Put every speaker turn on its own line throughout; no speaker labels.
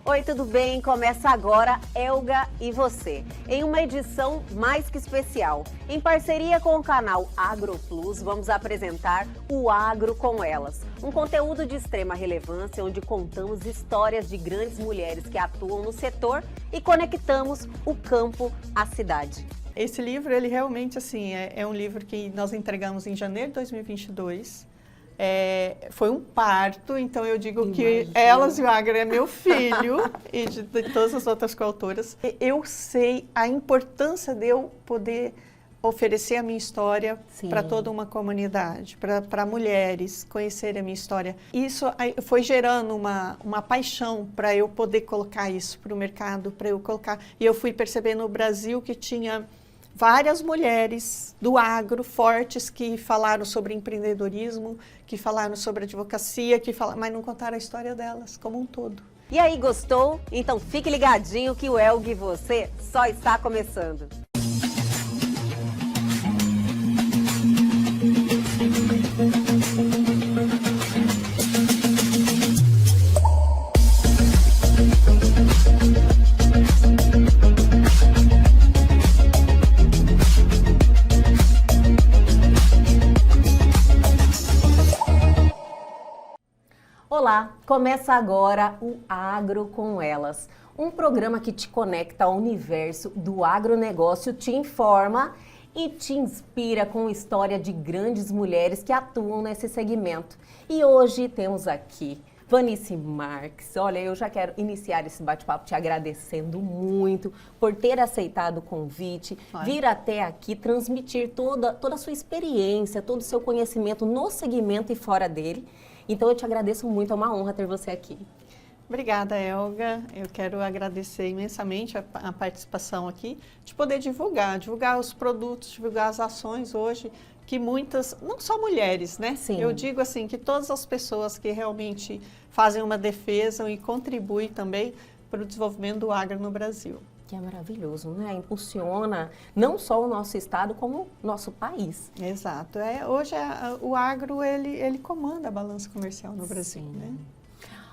Oi, tudo bem? Começa agora Elga e Você, em uma edição mais que especial. Em parceria com o canal AgroPlus, vamos apresentar o Agro com Elas, um conteúdo de extrema relevância onde contamos histórias de grandes mulheres que atuam no setor e conectamos o campo à cidade.
Esse livro, ele realmente assim, é um livro que nós entregamos em janeiro de 2022. Foi um parto, então eu digo que Elas e o Agro é meu filho e de todas as outras coautoras. Eu sei a importância de eu poder oferecer a minha história para toda uma comunidade, para mulheres conhecerem a minha história. Isso foi gerando uma paixão para eu poder colocar isso para o mercado, para eu colocar. E eu fui percebendo no Brasil que tinha várias mulheres do agro fortes que falaram sobre empreendedorismo, que falaram sobre advocacia, mas não contaram a história delas como um todo.
E aí, gostou? Então fique ligadinho que o Elga e Você só está começando. Olá, começa agora o Agro com Elas, um programa que te conecta ao universo do agronegócio, te informa e te inspira com história de grandes mulheres que atuam nesse segmento. E hoje temos aqui Vanice Marques. Olha, eu já quero iniciar esse bate-papo te agradecendo muito por ter aceitado o convite, vir até aqui transmitir toda a sua experiência, todo o seu conhecimento no segmento e fora dele. Então, eu te agradeço muito, é uma honra ter você aqui.
Obrigada, Elga. Eu quero agradecer imensamente a participação aqui, de poder divulgar os produtos, divulgar as ações hoje, que muitas, não só mulheres, né?
Sim.
Eu digo assim, que todas as pessoas que realmente fazem uma defesa e contribuem também para o desenvolvimento do agro no Brasil.
Que é maravilhoso, né? Impulsiona não só o nosso estado, como o nosso país.
Exato. Hoje o agro, ele comanda a balança comercial no Brasil, né?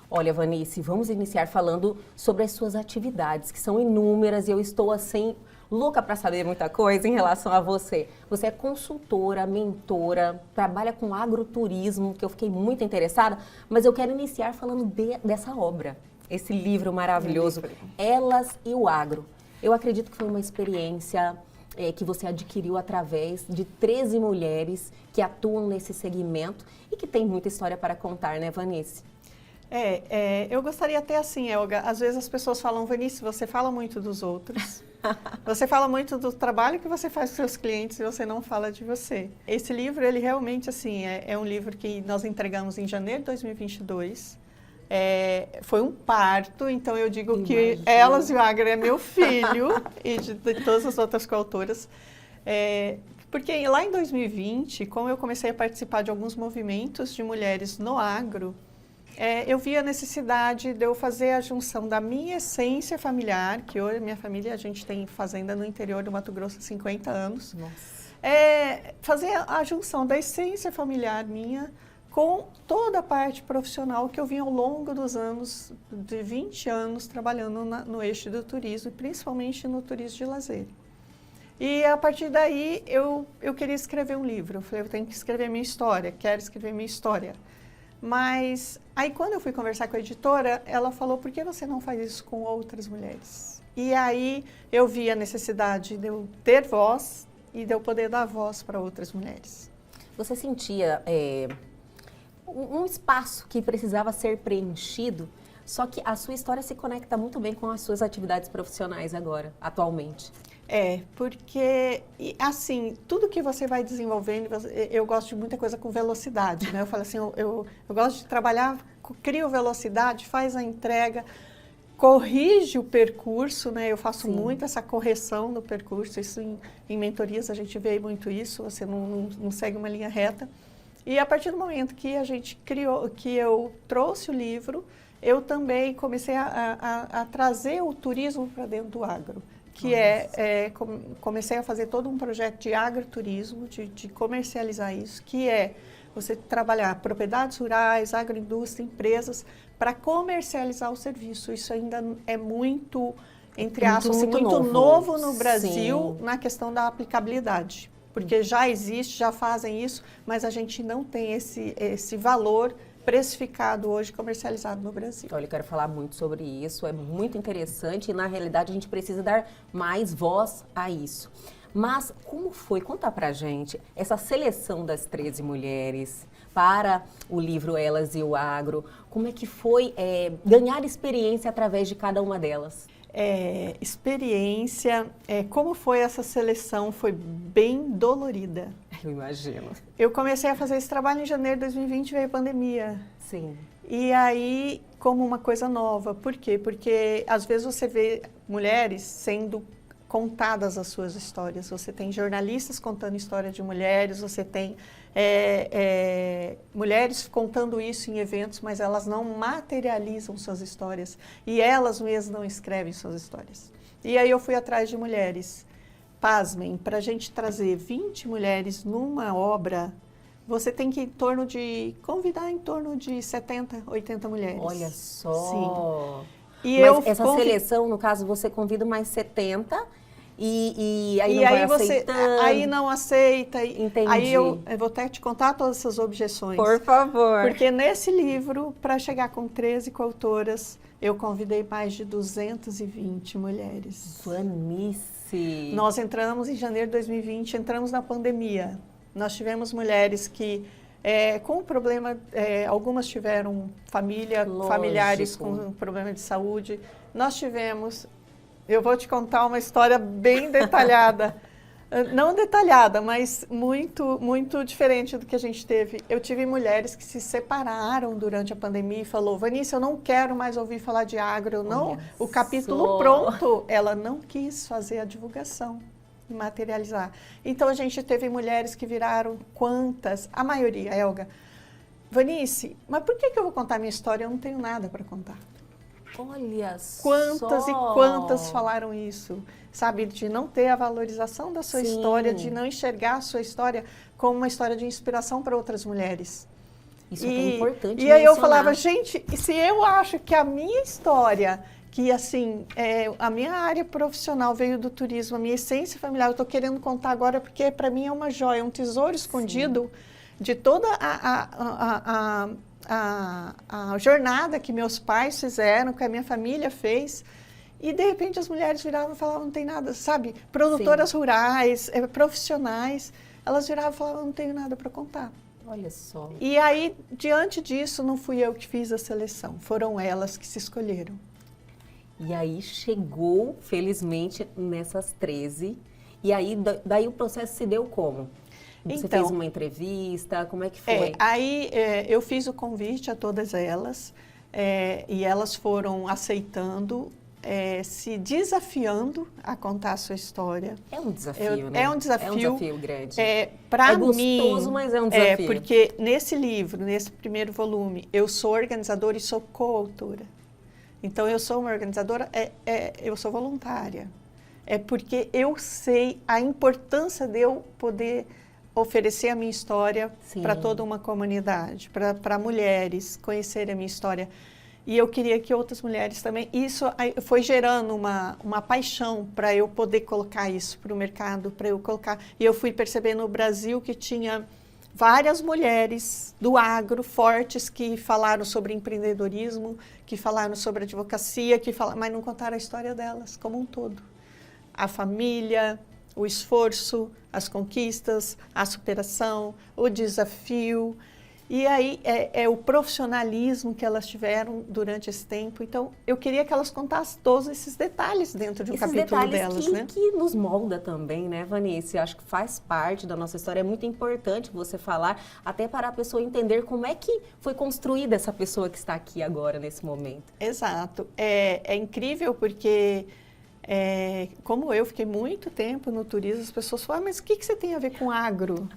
Olha, Vanice, vamos iniciar falando sobre as suas atividades, que são inúmeras, e eu estou assim, louca para saber muita coisa em relação a você. Você é consultora, mentora, trabalha com agroturismo, que eu fiquei muito interessada, mas eu quero iniciar falando dessa obra. Esse livro maravilhoso, Elas e o Agro. Eu acredito que foi uma experiência que você adquiriu através de 13 mulheres que atuam nesse segmento e que tem muita história para contar, né, Vanice?
Eu gostaria até assim, Elga, às vezes as pessoas falam, Vanice, você fala muito dos outros, você fala muito do trabalho que você faz com seus clientes e você não fala de você. Esse livro, ele realmente assim, é um livro que nós entregamos em janeiro de 2022. Foi um parto, então eu digo que Elas e o Agro é meu filho e de todas as outras coautoras. Porque lá em 2020, como eu comecei a participar de alguns movimentos de mulheres no agro, eu vi a necessidade de eu fazer a junção da minha essência familiar, que hoje minha família, a gente tem fazenda no interior do Mato Grosso há 50 anos. Nossa. Fazer a junção da essência familiar minha com toda a parte profissional que eu vim ao longo dos anos, de 20 anos, trabalhando no eixo do turismo, principalmente no turismo de lazer. E a partir daí, eu queria escrever um livro. Eu falei, eu tenho que escrever minha história, quero escrever minha história. Mas aí, quando eu fui conversar com a editora, ela falou, por que você não faz isso com outras mulheres? E aí, eu vi a necessidade de eu ter voz e de eu poder dar voz para outras mulheres.
Você sentia um espaço que precisava ser preenchido, só que a sua história se conecta muito bem com as suas atividades profissionais agora, atualmente.
Porque, assim, tudo que você vai desenvolvendo, eu gosto de muita coisa com velocidade, né? Eu falo assim, eu gosto de trabalhar, crio velocidade, faz a entrega, corrige o percurso, né? Eu faço muito essa correção do percurso, isso em mentorias a gente vê muito isso, você não segue uma linha reta. E a partir do momento que a gente criou, que eu trouxe o livro, eu também comecei a trazer o turismo para dentro do agro, que comecei a fazer todo um projeto de agroturismo, de comercializar isso, que é você trabalhar propriedades rurais, agroindústria, empresas, para comercializar o serviço. Isso ainda é muito, entre aspas, muito novo no Brasil, na questão da aplicabilidade. Porque já existe, já fazem isso, mas a gente não tem esse valor precificado hoje, comercializado no Brasil.
Olha, eu quero falar muito sobre isso, é muito interessante e, na realidade, a gente precisa dar mais voz a isso. Mas como foi, conta pra gente, essa seleção das 13 mulheres para o livro Elas e o Agro, como é que foi ganhar experiência através de cada uma delas?
Experiência, como foi essa seleção? Foi bem dolorida.
Eu imagino.
Eu comecei a fazer esse trabalho em janeiro de 2020, veio a pandemia.
Sim.
E aí, como uma coisa nova. Por quê? Porque às vezes você vê mulheres sendo contadas as suas histórias. Você tem jornalistas contando história de mulheres, você tem mulheres contando isso em eventos, mas elas não materializam suas histórias. E elas mesmas não escrevem suas histórias. E aí eu fui atrás de mulheres. Pasmem, para a gente trazer 20 mulheres numa obra, você tem que convidar em torno de 70, 80 mulheres.
Olha só!
Sim. E
mas essa seleção, no caso, você convida mais 70 e aí não vai aceitando.
Aí não aceita.
Entendi.
Aí eu vou até te contar todas essas objeções.
Por favor.
Porque nesse livro, para chegar com 13 coautoras, eu convidei mais de 220 mulheres.
Vanice!
Nós entramos em janeiro de 2020, entramos na pandemia. Nós tivemos mulheres que, com o problema, algumas tiveram familiares com problema de saúde. Nós tivemos, eu vou te contar uma história bem detalhada. Não detalhada, mas muito, muito diferente do que a gente teve. Eu tive mulheres que se separaram durante a pandemia e falou: Vanice, eu não quero mais ouvir falar de agro, não. O capítulo pronto, ela não quis fazer a divulgação e materializar. Então a gente teve mulheres que viraram quantas, a maioria, Elga, Vanice, mas por que eu vou contar minha história? Eu não tenho nada para contar.
Olha
quantas e quantas falaram isso, sabe, de não ter a valorização da sua história, de não enxergar a sua história como uma história de inspiração para outras mulheres.
Isso é importante.
E aí eu falava, gente, se eu acho que a minha história, que assim, a minha área profissional veio do turismo, a minha essência familiar, eu estou querendo contar agora porque para mim é uma joia, um tesouro escondido de toda a jornada que meus pais fizeram, que a minha família fez, e de repente as mulheres viravam e falavam, não tem nada, sabe? Produtoras rurais, profissionais, elas viravam e falavam, não tenho nada para contar.
Olha só.
E aí, diante disso, não fui eu que fiz a seleção, foram elas que se escolheram.
E aí chegou, felizmente, nessas 13, e aí daí o processo se deu como? Você fez uma entrevista, como é que foi?
Aí eu fiz o convite a todas elas e elas foram aceitando, se desafiando a contar a sua história.
É um desafio, né?
É um desafio.
É um desafio grande.
Para
mim, gostoso, mas é um desafio.
Porque nesse livro, nesse primeiro volume, eu sou organizadora e sou coautora. Então, eu sou uma organizadora, eu sou voluntária. É porque eu sei a importância de eu poder oferecer a minha história para toda uma comunidade, para mulheres conhecerem a minha história. E eu queria que outras mulheres também... Isso foi gerando uma paixão para eu poder colocar isso para o mercado, para eu colocar... E eu fui percebendo no Brasil que tinha várias mulheres do agro fortes que falaram sobre empreendedorismo, que falaram sobre advocacia, mas não contaram a história delas como um todo. A família, o esforço, as conquistas, a superação, o desafio. E aí é o profissionalismo que elas tiveram durante esse tempo. Então, eu queria que elas contassem todos esses detalhes dentro de um capítulo delas, né?
Que nos molda também, né, Vanice? Acho que faz parte da nossa história. É muito importante você falar, até para a pessoa entender como é que foi construída essa pessoa que está aqui agora, nesse momento.
Exato. É incrível porque... como eu fiquei muito tempo no turismo, as pessoas falam, mas o que você tem a ver com agro?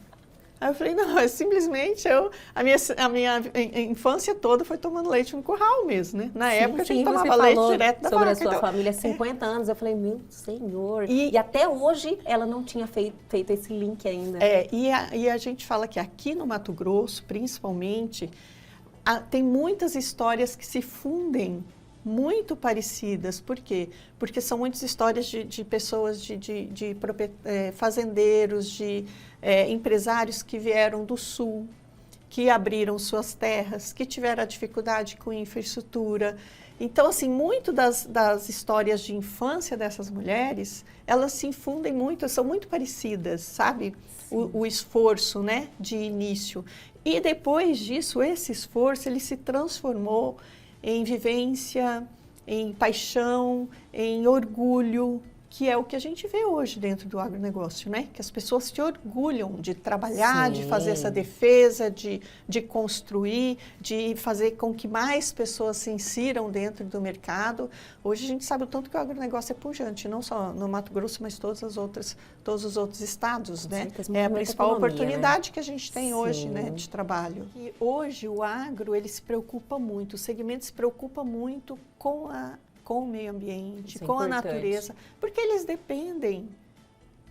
Aí eu falei, não, é simplesmente a minha infância toda foi tomando leite no curral mesmo, né? Na época a gente tomava leite direto da
sobre
vaca.
a sua
Então,
família, 50 anos, eu falei, meu senhor. E até hoje ela não tinha feito esse link ainda.
E a gente fala que aqui no Mato Grosso, principalmente, tem muitas histórias que se fundem muito parecidas. Por quê? Porque são muitas histórias de pessoas, de fazendeiros, de empresários que vieram do sul, que abriram suas terras, que tiveram a dificuldade com infraestrutura. Então, assim, muito das histórias de infância dessas mulheres, elas se infundem muito, são muito parecidas, sabe? O esforço, né, de início. E depois disso, esse esforço, ele se transformou em vivência, em paixão, em orgulho, que é o que a gente vê hoje dentro do agronegócio, né? Que as pessoas se orgulham de trabalhar, de fazer essa defesa, de construir, de fazer com que mais pessoas se insiram dentro do mercado. Hoje a gente sabe o tanto que o agronegócio é pujante, não só no Mato Grosso, mas todos os outros estados, né? É a principal oportunidade, né, que a gente tem hoje, né, de trabalho. E hoje o agro, ele se preocupa muito, o segmento se preocupa muito com o meio ambiente, com a natureza, porque eles dependem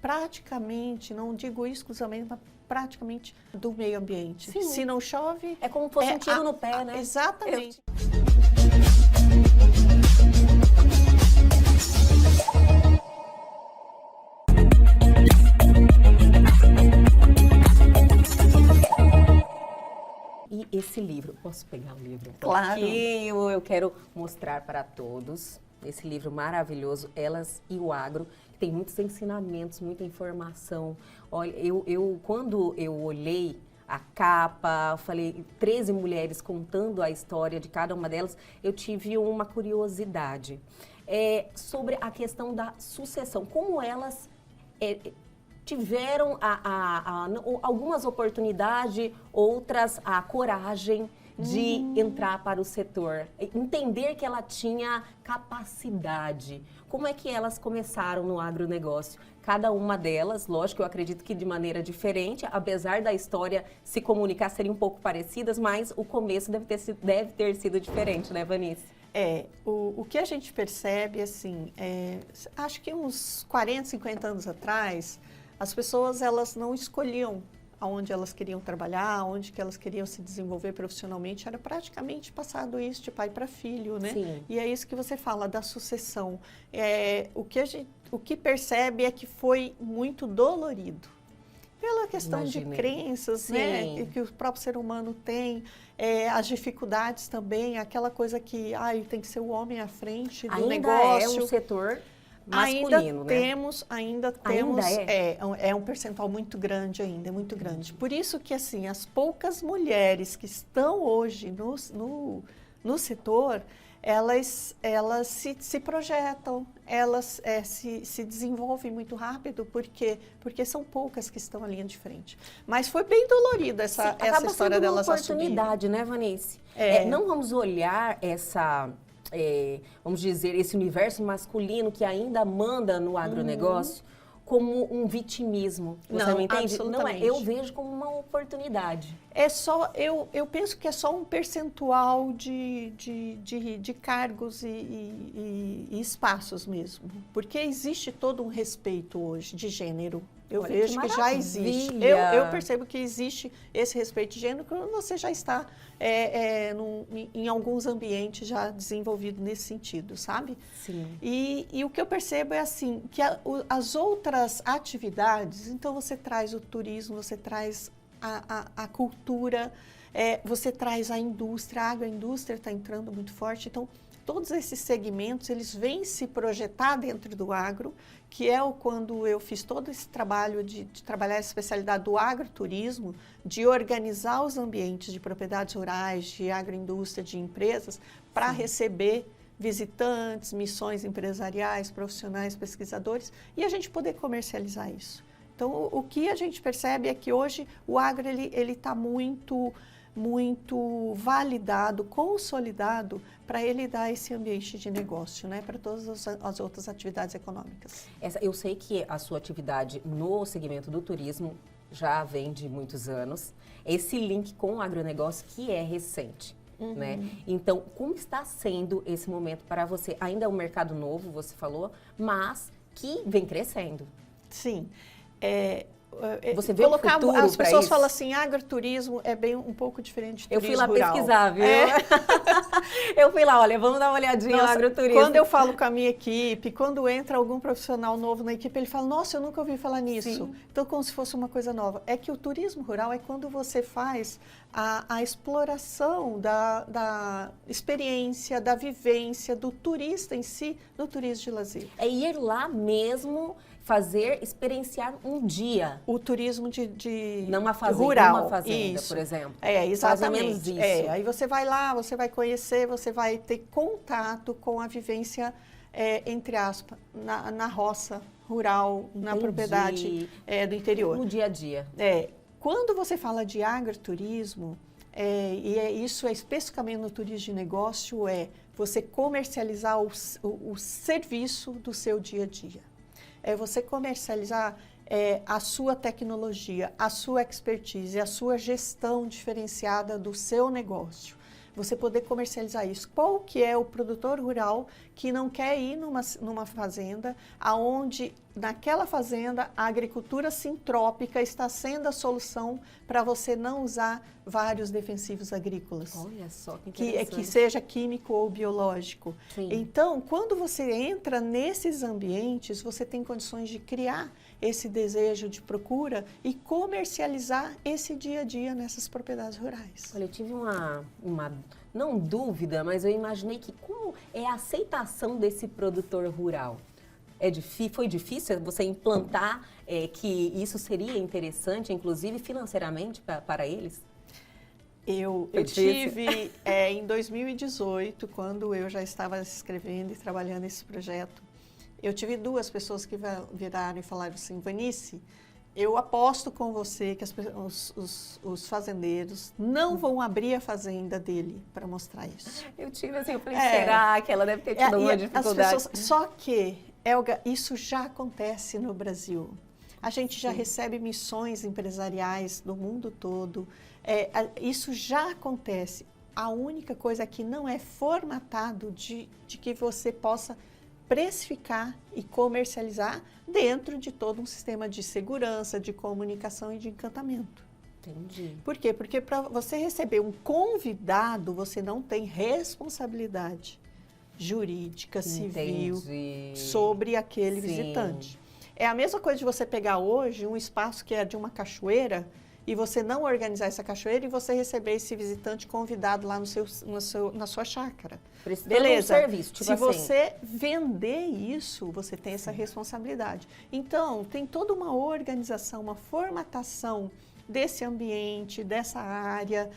praticamente, não digo exclusivamente, mas praticamente do meio ambiente.
Sim.
Se não chove...
É como se fosse um tiro no pé, né?
Exatamente.
E esse livro, posso pegar o livro?
Claro.
Que eu quero mostrar para todos. Esse livro maravilhoso, Elas e o Agro, que tem muitos ensinamentos, muita informação. Olha, quando eu olhei a capa, falei 13 mulheres contando a história de cada uma delas, eu tive uma curiosidade sobre a questão da sucessão, como elas tiveram algumas oportunidades, outras a coragem de entrar para o setor, entender que ela tinha capacidade. Como é que elas começaram no agronegócio? Cada uma delas, lógico, eu acredito que de maneira diferente, apesar da história se comunicar serem um pouco parecidas, mas o começo deve ter sido diferente, né, Vanice?
O que a gente percebe, assim, acho que uns 40, 50 anos atrás, as pessoas, elas não escolhiam aonde elas queriam trabalhar, onde que elas queriam se desenvolver profissionalmente, era praticamente passado isso de pai para filho, né?
Sim.
E é isso que você fala da sucessão. O que percebe é que foi muito dolorido. Pela questão de crenças, né, que o próprio ser humano tem, as dificuldades também, aquela coisa que tem que ser o homem à frente do negócio.
Ainda é um setor masculino,
ainda temos, é um percentual muito grande ainda, é muito grande. Por isso que, assim, as poucas mulheres que estão hoje no setor, elas se projetam, elas se desenvolvem muito rápido, porque são poucas que estão à linha de frente. Mas foi bem dolorida essa história delas assumirem.
Acaba sendo uma oportunidade, né, Vanice? Não vamos olhar vamos dizer, esse universo masculino que ainda manda no agronegócio como um vitimismo. Você me entende? Não é, eu vejo como uma oportunidade.
Eu penso que é só um percentual de cargos e espaços mesmo. Porque existe todo um respeito hoje de gênero. Eu vejo que já existe. Eu percebo que existe esse respeito de gênero quando você já está em alguns ambientes já desenvolvido nesse sentido, sabe?
Sim.
E o que eu percebo é assim, que as outras atividades, então você traz o turismo, você traz a cultura, você traz a indústria, a agroindústria está entrando muito forte, então todos esses segmentos, eles vêm se projetar dentro do agro, que é quando eu fiz todo esse trabalho de trabalhar a especialidade do agroturismo, de organizar os ambientes de propriedades rurais, de agroindústria, de empresas, para receber visitantes, missões empresariais, profissionais, pesquisadores, e a gente poder comercializar isso. Então, o que a gente percebe é que hoje o agro ele está muito validado, consolidado para ele dar esse ambiente de negócio, né, para todas as outras atividades econômicas.
Eu sei que a sua atividade no segmento do turismo já vem de muitos anos, esse link com o agronegócio que é recente. Né? Então, como está sendo esse momento para você? Ainda é um mercado novo, você falou, mas que vem crescendo.
Sim.
Você vê o futuro para isso?
As pessoas falam assim, agroturismo é bem um pouco diferente de turismo
rural. Eu fui lá
rural.
pesquisar, viu? Eu fui lá, olha, vamos dar uma olhadinha no agroturismo.
Quando eu falo com a minha equipe, quando entra algum profissional novo na equipe, ele fala, nossa, eu nunca ouvi falar nisso. Sim. Então, como se fosse uma coisa nova. É que o turismo rural é quando você faz a exploração da experiência, da vivência, do turista em si, no turismo de lazer.
É ir lá mesmo experienciar um dia.
O turismo de
numa fazenda,
rural.
Numa fazenda,
isso.
Por exemplo.
Exatamente.
Isso.
Aí você vai lá, você vai conhecer, você vai ter contato com a vivência, entre aspas, na roça rural, na propriedade do interior.
No dia a dia.
Quando você fala de agroturismo, isso é especificamente no turismo de negócio, você comercializar o serviço do seu dia a dia. É você comercializar a sua tecnologia, a sua expertise, a sua gestão diferenciada do seu negócio. Você poder comercializar isso. Qual que é o produtor rural que não quer ir numa fazenda, aonde naquela fazenda a agricultura sintrópica está sendo a solução para você não usar vários defensivos agrícolas.
Olha só que interessante.
Que seja químico ou biológico.
Sim.
Então, quando você entra nesses ambientes, você tem condições de criar esse desejo de procura e comercializar esse dia a dia nessas propriedades rurais.
Olha, eu tive uma não dúvida, mas eu imaginei que como é a aceitação desse produtor rural? Foi difícil você implantar que isso seria interessante, inclusive financeiramente para eles?
Eu tive, em 2018, quando eu já estava escrevendo e trabalhando nesse projeto, eu tive duas pessoas que viraram e falaram assim, Vanice, eu aposto com você que os fazendeiros não vão abrir a fazenda dele para mostrar isso.
Eu tive assim, eu falei, será que ela deve ter tido uma dificuldade?
Só que, Elga, isso já acontece no Brasil. A gente já recebe missões empresariais do mundo todo. Isso já acontece. A única coisa é que não é formatado de que você possa precificar e comercializar dentro de todo um sistema de segurança, de comunicação e de encantamento.
Entendi.
Por quê? Porque para você receber um convidado, você não tem responsabilidade jurídica, civil, sobre aquele visitante. É a mesma coisa de você pegar hoje um espaço que é de uma cachoeira e você não organizar essa cachoeira e você receber esse visitante convidado lá na sua chácara. Beleza.
Um serviço, tipo
Se
assim.
você vender isso, você tem essa responsabilidade. Então, tem toda uma organização, uma formatação desse ambiente, dessa área,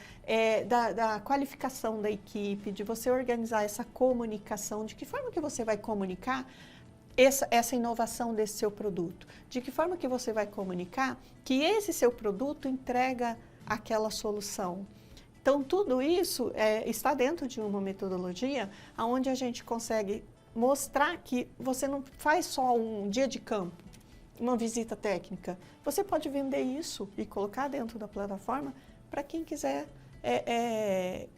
da qualificação da equipe, de você organizar essa comunicação, de que forma que você vai comunicar essa inovação desse seu produto, de que forma que você vai comunicar que esse seu produto entrega aquela solução. Então, tudo isso está dentro de uma metodologia onde a gente consegue mostrar que você não faz só um dia de campo, uma visita técnica. Você pode vender isso e colocar dentro da plataforma para quem quiser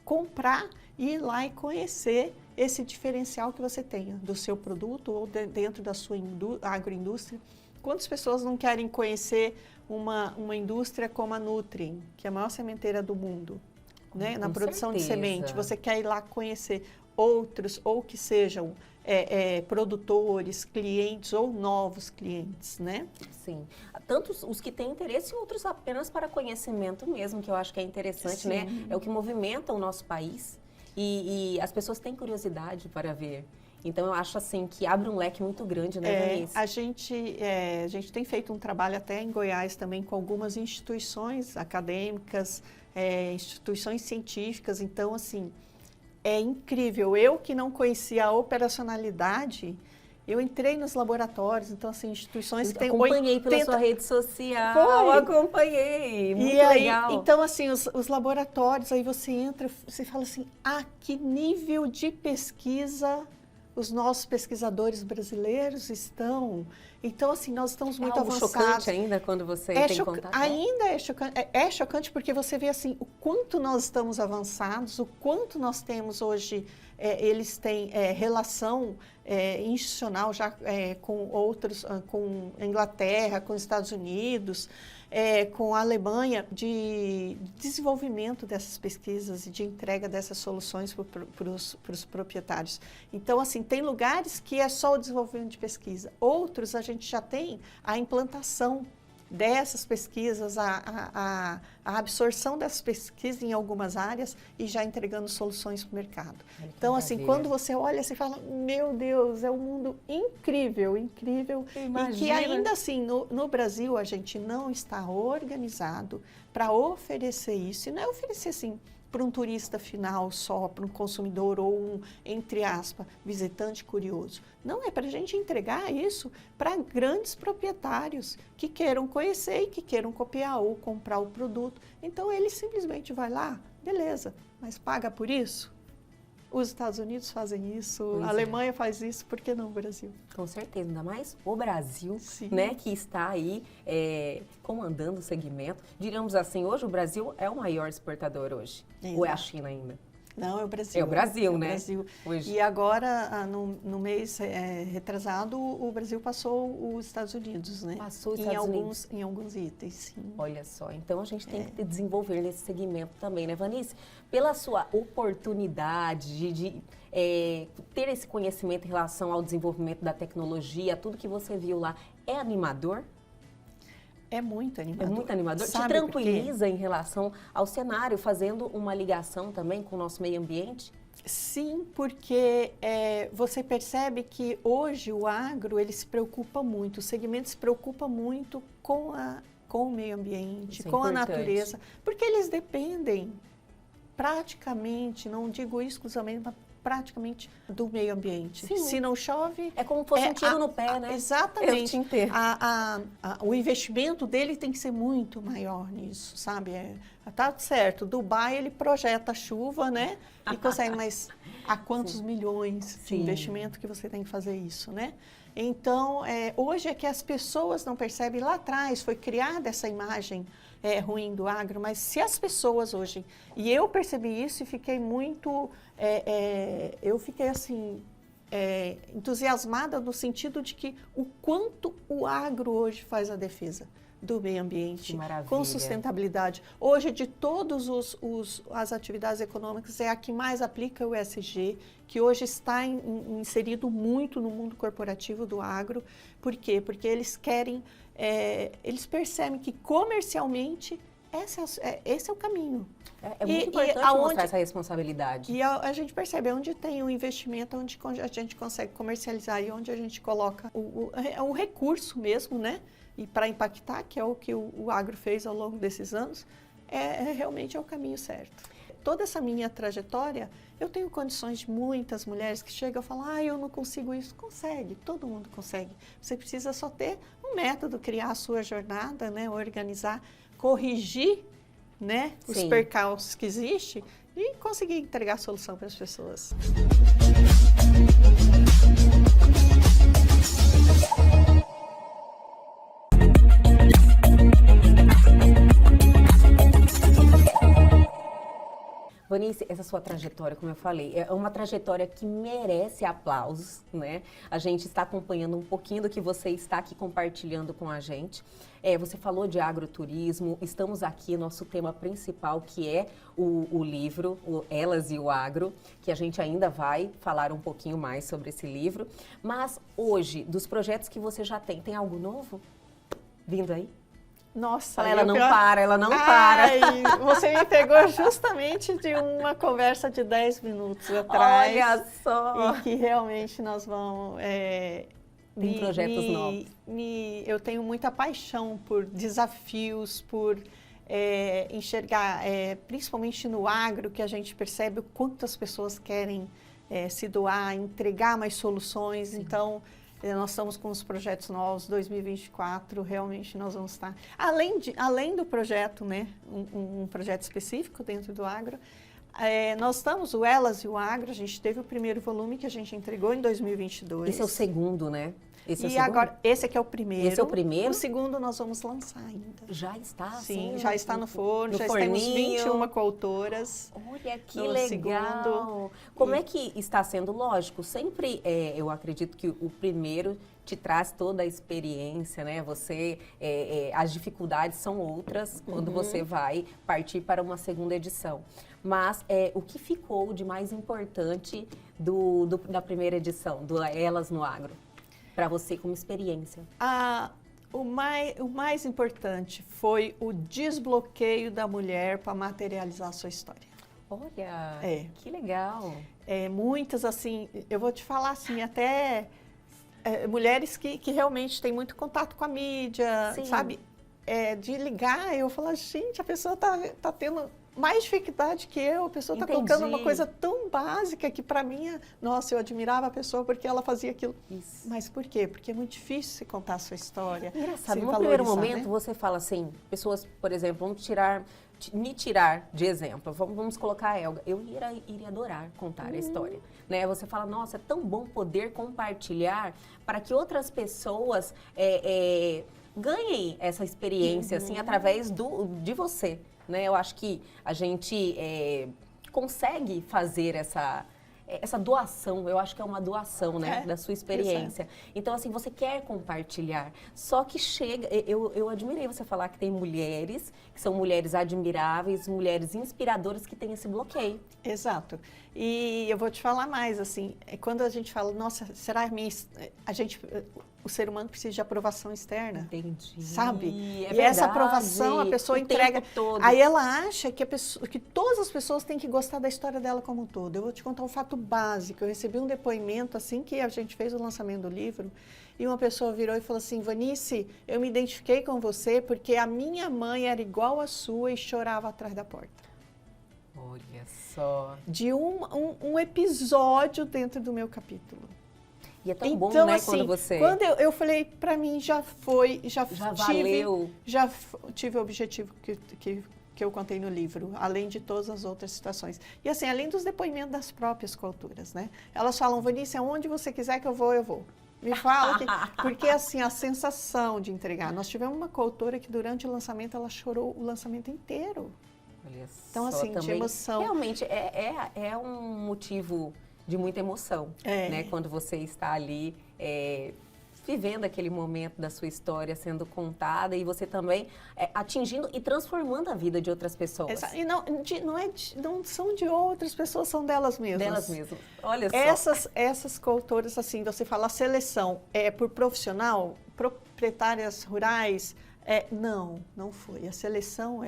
comprar e ir lá e conhecer esse diferencial que você tenha do seu produto ou dentro da sua agroindústria. Quantas pessoas não querem conhecer uma indústria como a Nutrien, que é a maior sementeira do mundo, né? Na produção de semente? Você quer ir lá conhecer outros, ou que sejam produtores, clientes ou novos clientes, né?
Sim. Tanto os que têm interesse e outros apenas para conhecimento mesmo, que eu acho que é interessante, né? É o que movimenta o nosso país e as pessoas têm curiosidade para ver. Então, eu acho assim que abre um leque muito grande, né, Vanice?
A gente tem feito um trabalho até em Goiás também com algumas instituições acadêmicas, instituições científicas. Então, assim, é incrível. Eu que não conhecia a operacionalidade, eu entrei nos laboratórios, então, assim, instituições que têm 80...
Acompanhei pela sua rede social, acompanhei, muito legal.
Então, assim, os laboratórios, aí você entra, você fala assim, que nível de pesquisa os nossos pesquisadores brasileiros estão. Então, assim, nós estamos muito avançados.
É chocante ainda quando você tem contato?
Ainda é chocante porque você vê, assim, o quanto nós estamos avançados, o quanto nós temos hoje, eles têm relação institucional já com outros, com a Inglaterra, com os Estados Unidos, com a Alemanha, de desenvolvimento dessas pesquisas e de entrega dessas soluções para os proprietários. Então, assim, tem lugares que é só o desenvolvimento de pesquisa. Outros, a gente já tem a implantação dessas pesquisas, a absorção dessas pesquisas em algumas áreas e já entregando soluções para o mercado. Então, assim, quando você olha, você fala, meu Deus, é um mundo incrível, incrível.
Imagina.
E que ainda assim, no Brasil, a gente não está organizado para oferecer isso. E não é oferecer, assim, para um turista final só, para um consumidor ou um, entre aspas, visitante curioso. Não, é para a gente entregar isso para grandes proprietários que queiram conhecer e que queiram copiar ou comprar o produto. Então, ele simplesmente vai lá, beleza, mas paga por isso? Os Estados Unidos fazem isso, a Alemanha faz isso, por que não o Brasil?
Com certeza, ainda mais o Brasil,
Sim.
né, que está aí comandando o segmento. Diríamos assim, hoje o Brasil é o maior exportador hoje.
Exato.
Ou é a China ainda?
Não, é o Brasil.
É o Brasil, né?
É o Brasil.
Hoje.
E agora, no mês retrasado, o Brasil passou os Estados Unidos, né?
Passou os Estados Unidos.
Em alguns itens, sim.
Olha só, então a gente tem que desenvolver nesse segmento também, né, Vanice? Pela sua oportunidade de ter esse conhecimento em relação ao desenvolvimento da tecnologia, tudo que você viu lá, é animador?
É muito animador.
É muito animador.
Sabe
te tranquiliza em relação ao cenário, fazendo uma ligação também com o nosso meio ambiente?
Sim, porque você percebe que hoje o agro ele se preocupa muito, o segmento se preocupa muito com o meio ambiente, com a natureza, porque eles dependem praticamente, não digo exclusivamente, mas praticamente do meio ambiente.
Sim.
Se não chove...
É como se fosse um tiro no pé, né?
Exatamente.
Eu te entendo.
O investimento dele tem que ser muito maior nisso, sabe? Tá certo, Dubai ele projeta a chuva, né? E consegue, mas há quantos milhões de investimento que você tem que fazer isso, né? Então, hoje é que as pessoas não percebem, lá atrás foi criada essa imagem ruim do agro, mas se as pessoas hoje, e eu percebi isso e fiquei muito, eu fiquei assim, entusiasmada no sentido de que o quanto o agro hoje faz a defesa do meio ambiente, com sustentabilidade. Hoje, de todas as atividades econômicas, é a que mais aplica o ESG, que hoje está inserido muito no mundo corporativo do agro. Por quê? Porque eles querem, eles percebem que comercialmente esse é o caminho.
É muito importante mostrar essa responsabilidade.
E a gente percebe onde tem o investimento, onde a gente consegue comercializar e onde a gente coloca o recurso mesmo, né? E para impactar, que é o que o agro fez ao longo desses anos, realmente é o caminho certo. Toda essa minha trajetória, eu tenho condições de muitas mulheres que chegam e falam, eu não consigo isso. Consegue, todo mundo consegue. Você precisa só ter um método, criar a sua jornada, né? Organizar, corrigir, né? Os percalços que existem e conseguir entregar a solução para as pessoas.
Vanice, essa sua trajetória, como eu falei, é uma trajetória que merece aplausos, né? A gente está acompanhando um pouquinho do que você está aqui compartilhando com a gente. Você falou de agroturismo, estamos aqui, nosso tema principal, que é o livro, Elas e o Agro, que a gente ainda vai falar um pouquinho mais sobre esse livro. Mas hoje, dos projetos que você já tem algo novo vindo aí?
Nossa,
ela não para.
Você me pegou justamente de uma conversa de 10 minutos atrás.
Olha só!
E que realmente nós vamos...
Tem projetos novos.
Eu tenho muita paixão por desafios, por enxergar, principalmente no agro, que a gente percebe o quanto as pessoas querem se doar, entregar mais soluções. Sim. Então... nós estamos com os projetos novos, 2024, realmente nós vamos estar... Além do projeto, né, um projeto específico dentro do agro, Nós estamos, o Elas e o Agro, a gente teve o primeiro volume que a gente entregou em 2022.
Esse é o segundo, né? Esse é o
E
segundo?
agora, esse aqui é o primeiro.
Esse é o primeiro?
O segundo nós vamos lançar ainda.
Já está?
Sim,
assim,
já está no forno,
no
já
forninho.
temos 21 coautoras.
Olha que
no
legal!
segundo.
Como é que está sendo? Lógico, sempre eu acredito que o primeiro te traz toda a experiência, né? As dificuldades são outras quando você vai partir para uma segunda edição. Mas o que ficou de mais importante da primeira edição, do Elas no Agro, para você como experiência?
O mais importante foi o desbloqueio da mulher para materializar a sua história.
Olha, que legal!
Muitas, assim, eu vou te falar assim, até mulheres que realmente têm muito contato com a mídia,
Sim.
sabe? De ligar, eu falo, gente, a pessoa tá tendo mais dificuldade que eu, a pessoa está colocando uma coisa tão básica que para mim, nossa, eu admirava a pessoa porque ela fazia aquilo.
Isso.
Mas por quê? Porque é muito difícil você contar a sua história.
Engraçado, no primeiro momento você fala assim, pessoas, por exemplo, me tirar de exemplo, vamos colocar a Elga, eu iria adorar contar a história, né? Você fala, nossa, é tão bom poder compartilhar para que outras pessoas ganhem essa experiência, assim, através de você. Né? Eu acho que a gente consegue fazer essa doação, eu acho que é uma doação, né, da sua experiência. Então, assim, você quer compartilhar, só que chega, eu admirei você falar que tem mulheres, que são mulheres admiráveis, mulheres inspiradoras que têm esse bloqueio.
Exato. E eu vou te falar mais, assim, quando a gente fala, nossa, será o ser humano precisa de aprovação externa.
Entendi.
Sabe?
É
e essa aprovação a pessoa entrega.
Todo.
Aí ela acha que todas as pessoas têm que gostar da história dela como um todo. Eu vou te contar um fato básico. Eu recebi um depoimento assim que a gente fez o lançamento do livro e uma pessoa virou e falou assim, Vanice, eu me identifiquei com você porque a minha mãe era igual à sua e chorava atrás da porta.
Olha só.
De um episódio dentro do meu capítulo.
E é tão
então,
bom, né,
assim,
quando você...
Quando eu falei, para mim já
valeu.
Já tive o objetivo que eu contei no livro, além de todas as outras situações. E assim, além dos depoimentos das próprias coautoras, né? Elas falam, Vanice, aonde você quiser que eu vou, eu vou. Me fala, porque assim, a sensação de entregar. Nós tivemos uma coautora que durante o lançamento, ela chorou o lançamento inteiro.
Olha
então, assim,
também,
de emoção.
Realmente, é um motivo de muita emoção, né? Quando você está ali vivendo aquele momento da sua história sendo contada e você também atingindo e transformando a vida de outras pessoas.
E não são de outras pessoas, são delas mesmas.
Delas mesmas. Olha só.
Essas coautoras, assim, você fala, a seleção é por profissional, proprietárias rurais, não foi. A seleção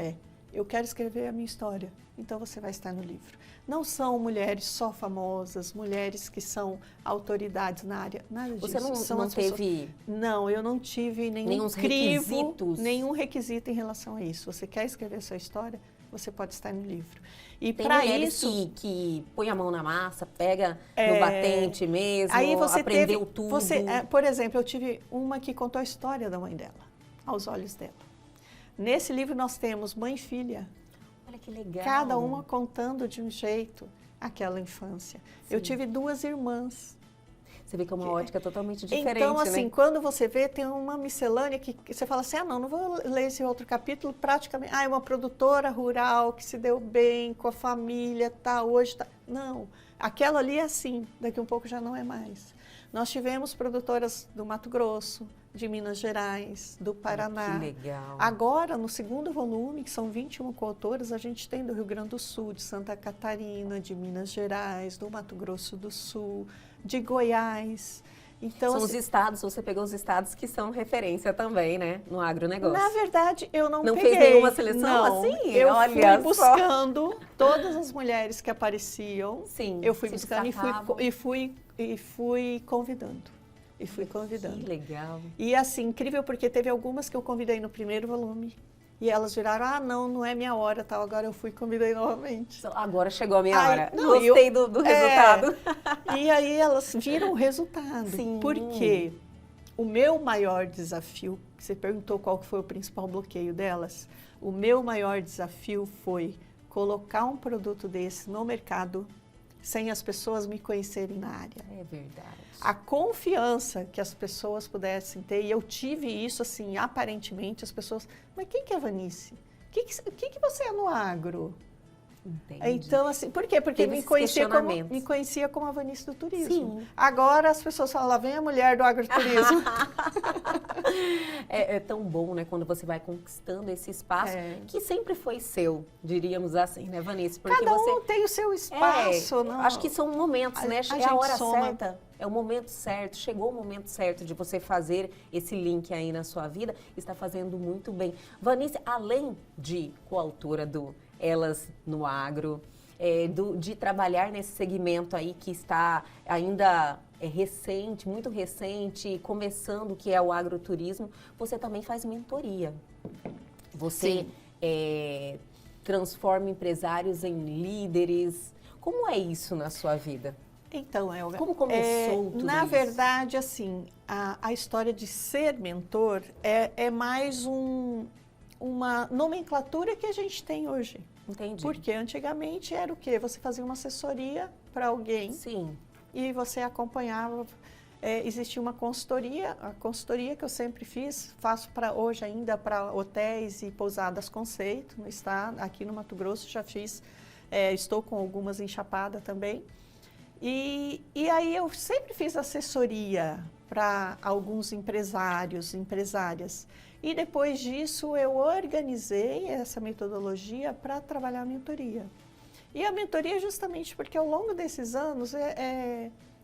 eu quero escrever a minha história, então você vai estar no livro. Não são mulheres só famosas, mulheres que são autoridades na área, nada disso.
Você não teve...
Não, eu não tive nenhum
requisitos?
Nenhum requisito em relação a isso. Você quer escrever a sua história, você pode estar no livro. E
tem
para
mulheres
isso
que põe a mão na massa, pega no batente mesmo,
aí você
aprendeu tudo.
Por exemplo, eu tive uma que contou a história da mãe dela, aos olhos dela. Nesse livro nós temos mãe e filha.
Olha que legal.
Cada uma contando de um jeito aquela infância. Sim. Eu tive 2 irmãs.
Você vê que é uma ótica totalmente diferente,
então, assim,
né?
quando você vê, tem uma miscelânea que você fala assim, não vou ler esse outro capítulo, praticamente, é uma produtora rural que se deu bem com a família, hoje tá... Não, aquela ali é assim, daqui um pouco já não é mais. Nós tivemos produtoras do Mato Grosso, de Minas Gerais, do Paraná.
Que legal.
Agora, no segundo volume, que são 21 coautoras, a gente tem do Rio Grande do Sul, de Santa Catarina, de Minas Gerais, do Mato Grosso do Sul, de Goiás. Então,
são os estados, você pegou os estados que são referência também, né, no agronegócio.
Na verdade, eu não peguei.
Não fez nenhuma seleção assim?
Eu fui buscando todas as mulheres que apareciam.
Sim,
eu fui buscando e fui convidando.
Que legal.
E assim, incrível, porque teve algumas que eu convidei no primeiro volume. E elas viraram, não é minha hora, tal. Agora eu fui e convidei novamente.
Agora chegou a minha hora.
Não,
gostei do resultado.
E aí elas viram o resultado.
Sim.
Porque o meu maior desafio, você perguntou qual que foi o principal bloqueio delas, o meu maior desafio foi colocar um produto desse no mercado sem as pessoas me conhecerem na área.
É verdade.
A confiança que as pessoas pudessem ter, e eu tive isso assim, aparentemente, as pessoas, mas quem que é a Vanice? O que você é no agro?
Entendi.
Então, assim, por quê? Porque
Teve
me
esses
conhecia como a Vanice do turismo.
Sim.
Agora as pessoas falam, lá vem a mulher do agroturismo.
É tão bom, né, quando você vai conquistando esse espaço, que sempre foi seu, diríamos assim, né, Vanice? Porque
Cada um
você
tem o seu espaço. Não?
Acho que são momentos, né? É a hora
soma.
certa, é o momento certo, chegou o momento certo de você fazer esse link aí na sua vida, está fazendo muito bem. Vanice, além de coautora do Elas no Agro, de trabalhar nesse segmento aí que está ainda recente, muito recente, começando, que é o agroturismo, você também faz mentoria. Você transforma empresários em líderes. Como é isso na sua vida?
Então, Elga,
como começou tudo
na
isso?
verdade, assim, a história de ser mentor é mais uma nomenclatura que a gente tem hoje.
Entendi.
Porque antigamente era o quê? Você fazia uma assessoria para alguém.
Sim.
E você acompanhava. Existia uma consultoria, a consultoria que eu sempre faço hoje ainda para hotéis e pousadas Conceito no estado, aqui no Mato Grosso já fiz, estou com algumas em Chapada também. E aí eu sempre fiz assessoria para alguns empresários, empresárias. E depois disso eu organizei essa metodologia para trabalhar a mentoria. E a mentoria justamente porque ao longo desses anos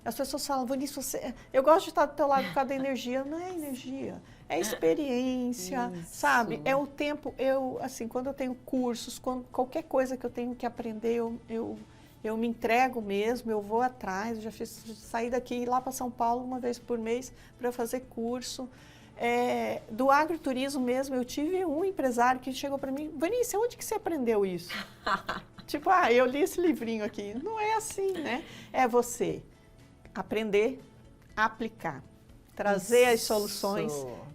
as pessoas falam, Vanice, eu gosto de estar do teu lado por causa da energia. Não é energia, é experiência, sabe? É o tempo, assim, quando eu tenho cursos, qualquer coisa que eu tenho que aprender, eu me entrego mesmo, eu vou atrás. Eu já saí daqui e ir lá para São Paulo uma vez por mês para fazer curso. Do agroturismo mesmo, eu tive um empresário que chegou para mim, Vanice, onde que você aprendeu isso? Tipo, eu li esse livrinho aqui. Não é assim, né? É você aprender, aplicar, trazer as soluções,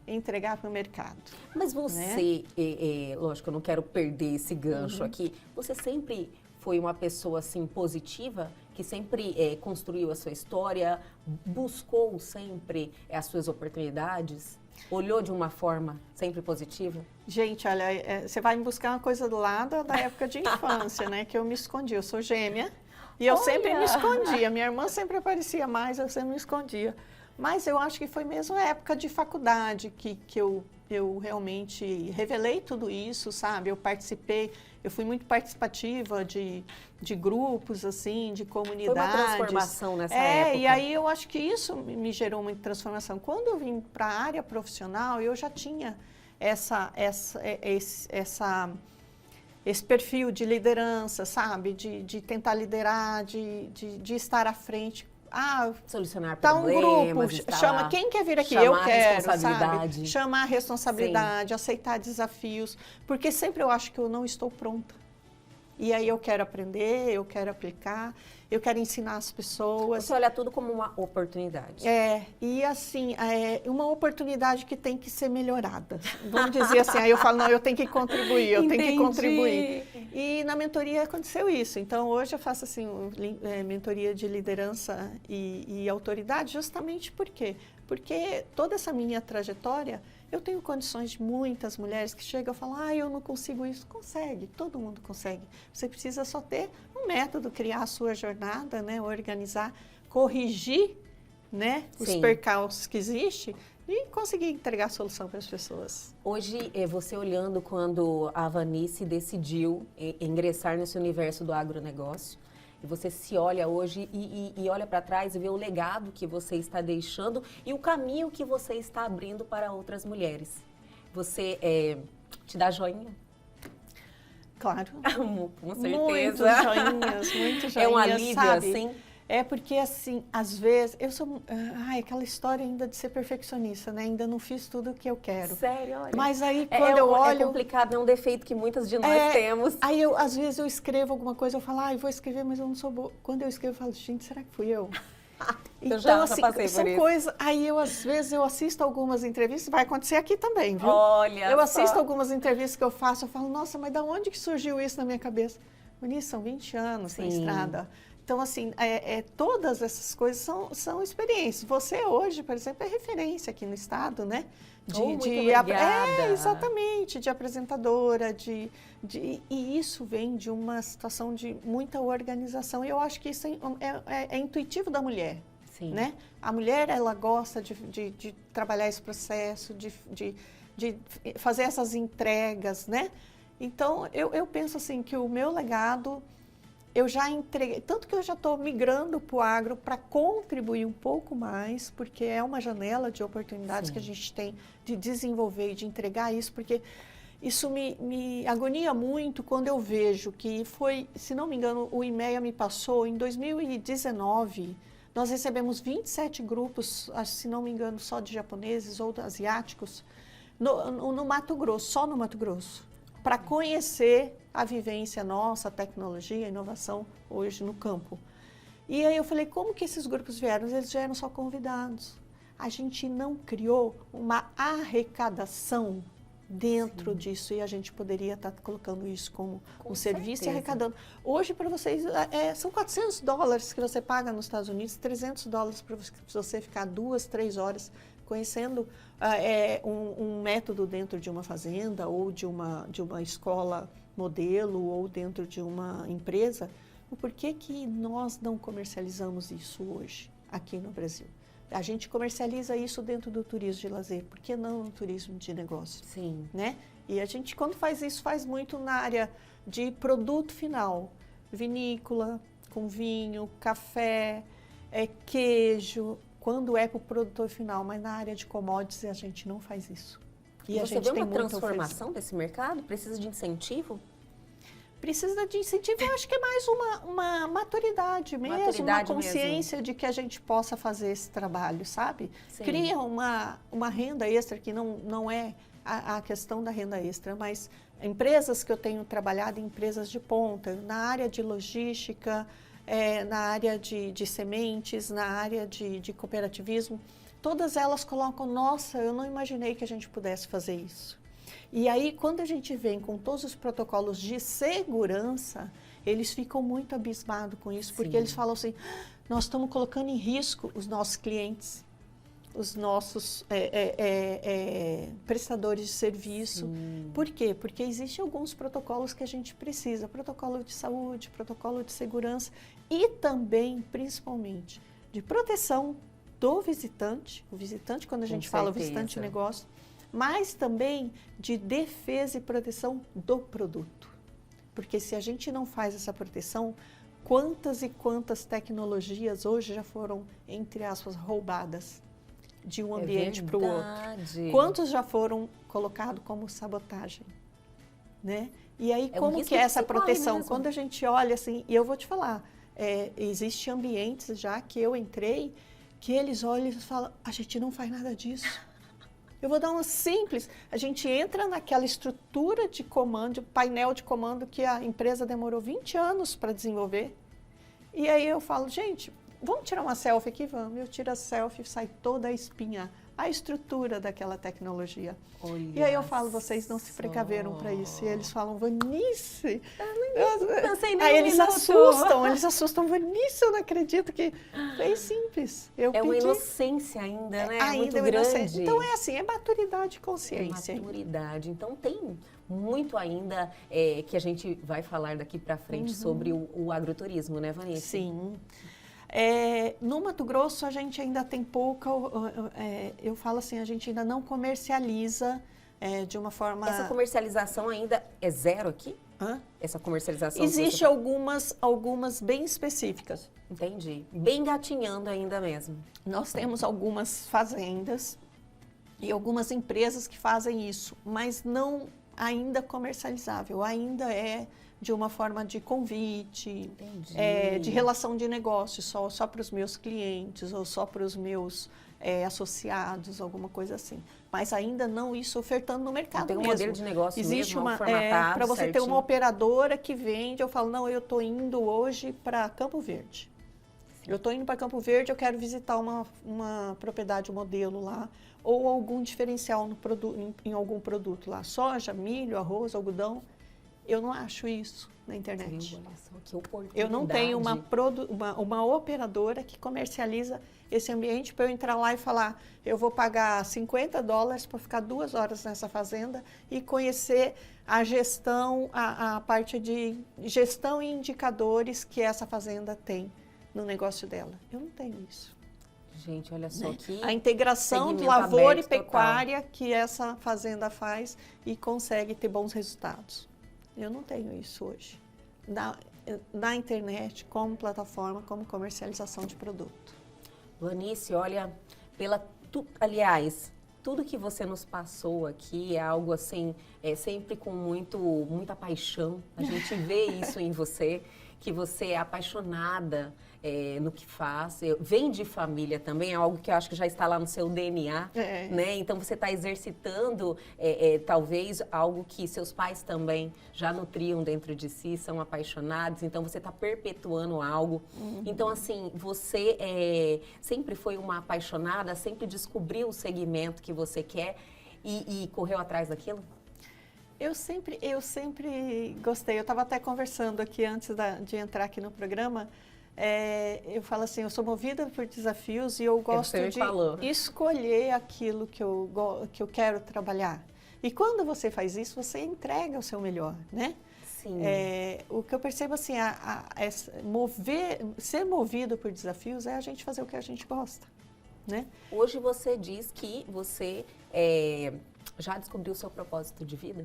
entregar para o mercado.
Mas você, né? Lógico, eu não quero perder esse gancho aqui, você sempre foi uma pessoa assim positiva, que sempre construiu a sua história, buscou sempre as suas oportunidades? Olhou de uma forma sempre positiva?
Gente, olha, você vai me buscar uma coisa do lado da época de infância, né? Que eu me escondia. Eu sou gêmea e eu sempre me escondia. Minha irmã sempre aparecia mais, eu sempre me escondia. Mas eu acho que foi mesmo a época de faculdade que eu realmente revelei tudo isso, sabe? Eu participei, eu fui muito participativa de grupos, assim, de comunidades.
Foi uma transformação nessa época.
E aí eu acho que isso me gerou muita transformação. Quando eu vim para a área profissional, eu já tinha esse perfil de liderança, sabe? De tentar liderar, de estar à frente.
Solucionar
tá
problemas,
um grupo, chama quem quer vir aqui, eu quero, sabe? Chamar a responsabilidade, Sim. aceitar desafios, porque sempre eu acho que eu não estou pronta. E aí eu quero aprender, eu quero aplicar, eu quero ensinar as pessoas.
Você olha tudo como uma oportunidade.
E assim, uma oportunidade que tem que ser melhorada. Vamos dizer assim, aí eu falo, não, eu tenho que contribuir, eu tenho que contribuir. E na mentoria aconteceu isso. Então, hoje eu faço assim, mentoria de liderança e autoridade, justamente por quê? Porque toda essa minha trajetória, eu tenho condições de muitas mulheres que chegam e falam, eu não consigo isso. Consegue, todo mundo consegue. Você precisa só ter um método, criar a sua jornada, né, organizar, corrigir, né, os percalços que existem e conseguir entregar a solução para as pessoas.
Hoje, você olhando quando a Vanice decidiu ingressar nesse universo do agronegócio, e você se olha hoje e olha para trás e vê o legado que você está deixando e o caminho que você está abrindo para outras mulheres. Você te dá joinha?
Claro.
Com certeza.
Muitos joinhas,
É um alívio,
sabe?
assim?
Porque, assim, às vezes, eu sou... aquela história ainda de ser perfeccionista, né? Ainda não fiz tudo o que eu quero.
Sério, olha.
Mas aí, quando eu olho...
É complicado, é um defeito que muitas de nós temos.
Aí, às vezes, eu escrevo alguma coisa, eu falo, vou escrever, mas eu não sou boa. Quando eu escrevo, eu falo, gente, será que fui eu?
Então, já passei
são
por isso.
Coisas... Aí, às vezes, eu assisto algumas entrevistas, vai acontecer aqui também, viu?
Olha
Eu assisto algumas entrevistas que eu faço, eu falo, nossa, mas da onde que surgiu isso na minha cabeça? Vinícius, são 20 anos na
Sim.
estrada. Então, assim, todas essas coisas são experiências. Você hoje, por exemplo, é referência aqui no estado, né?
Muito obrigada.
Exatamente, de apresentadora, e isso vem de uma situação de muita organização. E eu acho que isso é intuitivo da mulher.
Sim.
Né? A mulher, ela gosta de trabalhar esse processo, de fazer essas entregas, né? Então, eu penso assim, que o meu legado, eu já entreguei, tanto que eu já estou migrando para o agro para contribuir um pouco mais, porque é uma janela de oportunidades
Sim.
que a gente tem de desenvolver e de entregar isso, porque isso me agonia muito quando eu vejo que foi, se não me engano, o IMEA me passou em 2019, nós recebemos 27 grupos, se não me engano, só de japoneses ou asiáticos, no Mato Grosso, só no Mato Grosso, para conhecer a vivência nossa, a tecnologia, a inovação hoje no campo. E aí eu falei, como que esses grupos vieram? Eles vieram só convidados. A gente não criou uma arrecadação dentro disso, e a gente poderia estar colocando isso como um serviço e arrecadando. Hoje, para vocês, são $400 que você paga nos Estados Unidos, $300 para você ficar 2, 3 horas conhecendo um método dentro de uma fazenda ou de uma escola modelo ou dentro de uma empresa. Por que que nós não comercializamos isso hoje aqui no Brasil? A gente comercializa isso dentro do turismo de lazer, por que não no turismo de negócio?
Sim.
Né? E a gente, quando faz isso, faz muito na área de produto final, vinícola, com vinho, café, queijo, quando é para o produtor final, mas na área de commodities a gente não faz isso.
E você vê uma transformação desse mercado? Precisa de incentivo?
Precisa de incentivo, eu acho que é mais uma maturidade mesmo, uma consciência de que a gente possa fazer esse trabalho, sabe? Sim. Cria uma renda extra, que não é a questão da renda extra, mas empresas que eu tenho trabalhado, empresas de ponta, na área de logística, na área de sementes, na área de cooperativismo, todas elas colocam, nossa, eu não imaginei que a gente pudesse fazer isso. E aí, quando a gente vem com todos os protocolos de segurança, eles ficam muito abismados com isso, porque eles falam assim, nós estamos colocando em risco os nossos clientes, os nossos prestadores de serviço. Sim. Por quê? Porque existem alguns protocolos que a gente precisa, protocolo de saúde, protocolo de segurança e também, principalmente, de proteção do visitante, o visitante, quando a gente fala o visitante de negócio, mas também de defesa e proteção do produto. Porque se a gente não faz essa proteção, quantas e quantas tecnologias hoje já foram, entre aspas, roubadas de um ambiente para o outro? Quantos já foram colocados como sabotagem? Né? E aí, como que é essa proteção? Quando a gente olha assim, e eu vou te falar, existem ambientes já que eu entrei, que eles olham e falam, a gente não faz nada disso. Eu vou dar uma simples, a gente entra naquela estrutura de comando, painel de comando que a empresa demorou 20 anos para desenvolver. E aí eu falo, gente, vamos tirar uma selfie aqui? Vamos. Eu tiro a selfie, sai toda a espinha, a estrutura daquela tecnologia. Olha, e aí eu falo, vocês não se precaveram para isso. E eles falam, Vanice... Aí eles assustam, Vanice, eu não acredito que... É simples.
Uma inocência ainda, né?
Ainda muito grande. Então é assim, é maturidade e consciência.
Maturidade. Então tem muito ainda que a gente vai falar daqui para frente sobre o agroturismo, né, Vanessa?
Sim. No Mato Grosso a gente ainda tem pouca, eu falo assim, a gente ainda não comercializa de uma forma...
Essa comercialização ainda é zero aqui? Essa comercialização?
Existe algumas bem específicas.
Entendi. Bem engatinhando ainda mesmo.
Nós temos algumas fazendas e algumas empresas que fazem isso, mas não ainda comercializável, ainda é de uma forma de convite, de relação de negócio, só para os meus clientes ou só para os meus associados, alguma coisa assim. Mas ainda não isso ofertando no mercado mesmo.
Tem um modelo de negócio
existe
mesmo,
formatado, para você
certinho.
ter uma operadora que vende, eu falo, não, eu estou indo hoje para Campo Verde. Sim. Eu estou indo para Campo Verde, eu quero visitar uma propriedade modelo lá, ou algum diferencial no em algum produto lá, soja, milho, arroz, algodão. Eu não acho isso na internet.
Olha só que oportunidade.
Eu não tenho uma operadora que comercializa esse ambiente para eu entrar lá e falar, eu vou pagar $50 para ficar 2 horas nessa fazenda e conhecer a gestão, a parte de gestão e indicadores que essa fazenda tem no negócio dela. Eu não tenho isso.
Gente, olha só que
a integração de lavoura e pecuária que essa fazenda faz e consegue ter bons resultados. Eu não tenho isso hoje. Na internet, como plataforma, como comercialização de produto.
Vanice, olha, aliás, tudo que você nos passou aqui é algo assim, sempre com muita paixão. A gente vê isso em você, que você é apaixonada no que faz. Vem de família também, é algo que eu acho que já está lá no seu DNA, né? Então você está exercitando talvez algo que seus pais também já nutriam dentro de si, são apaixonados, então você está perpetuando algo. Então assim, você sempre foi uma apaixonada, sempre descobriu o segmento que você quer e correu atrás daquilo?
Eu sempre gostei. Eu estava até conversando aqui antes de entrar aqui no programa. Eu falo assim, eu sou movida por desafios e eu gosto de escolher aquilo que eu quero trabalhar. E quando você faz isso, você entrega o seu melhor, né?
Sim.
O que eu percebo assim, ser movido por desafios é a gente fazer o que a gente gosta, né?
Hoje você diz que você já descobriu o seu propósito de vida?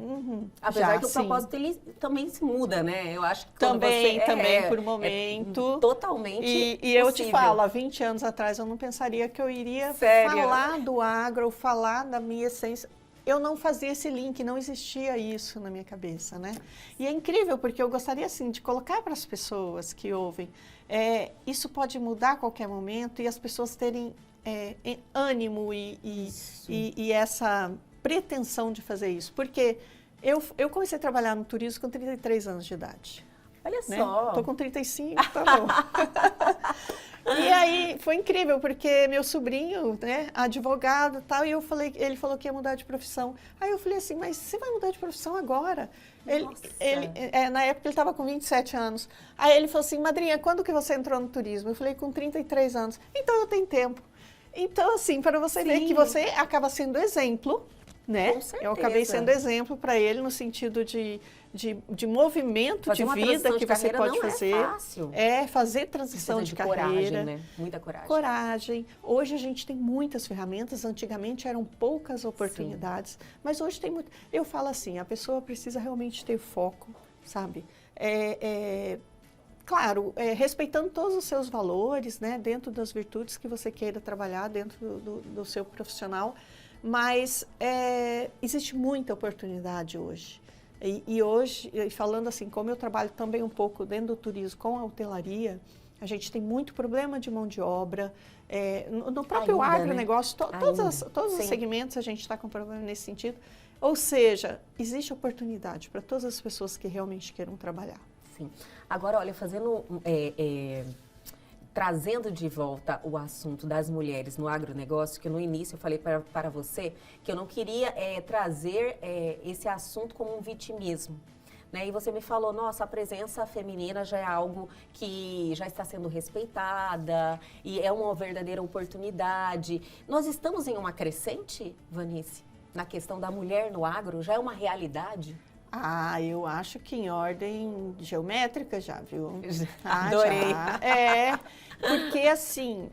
Apesar que o propósito ele também se muda, né? Eu acho que
também por momento.
Totalmente
E eu te falo, há 20 anos atrás eu não pensaria que eu iria falar do agro, falar da minha essência. Eu não fazia esse link, não existia isso na minha cabeça, né? E é incrível, porque eu gostaria, assim, de colocar para as pessoas que ouvem, isso pode mudar a qualquer momento e as pessoas terem ânimo e essa pretensão de fazer isso. Porque eu comecei a trabalhar no turismo com 33 anos de idade.
Olha só.
Estou com 35, tá bom. E aí foi incrível, porque meu sobrinho, né, advogado e tal, e ele falou que ia mudar de profissão. Aí eu falei assim, mas você vai mudar de profissão agora? Na época ele estava com 27 anos. Aí ele falou assim, madrinha, quando que você entrou no turismo? Eu falei, com 33 anos. Então eu tenho tempo. Então, assim, para você ver que você acaba sendo exemplo, né?
Com certeza.
Eu acabei sendo exemplo para ele no sentido de movimento
fazer
de vida que você pode fazer.
É fácil.
Fazer transição de carreira.
Coragem, né? Muita coragem.
Coragem. Hoje a gente tem muitas ferramentas, antigamente eram poucas oportunidades, mas hoje tem muito. Eu falo assim, a pessoa precisa realmente ter foco, sabe? Claro, respeitando todos os seus valores, né? Dentro das virtudes que você queira trabalhar dentro do seu profissional, mas existe muita oportunidade hoje. E hoje, falando assim, como eu trabalho também um pouco dentro do turismo com a hotelaria, a gente tem muito problema de mão de obra. No próprio agronegócio, todos os segmentos a gente está com problema nesse sentido. Ou seja, existe oportunidade para todas as pessoas que realmente queiram trabalhar.
Sim. Agora, olha, trazendo de volta o assunto das mulheres no agronegócio, que no início eu falei para você que eu não queria trazer esse assunto como um vitimismo. Né? E você me falou, nossa, a presença feminina já é algo que já está sendo respeitada e é uma verdadeira oportunidade. Nós estamos em uma crescente, Vanice, na questão da mulher no agro? Já é uma realidade?
Eu acho que em ordem geométrica já, viu?
Adorei.
Já. Porque assim,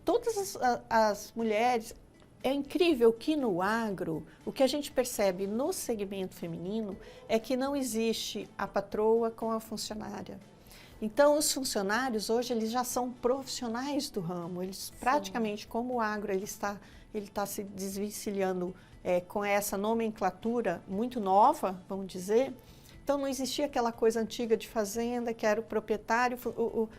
todas as mulheres, é incrível que no agro, o que a gente percebe no segmento feminino é que não existe a patroa com a funcionária. Então, os funcionários hoje, eles já são profissionais do ramo, eles praticamente, como o agro ele está se desvencilhando com essa nomenclatura muito nova, vamos dizer. Então, não existia aquela coisa antiga de fazenda, que era o proprietário,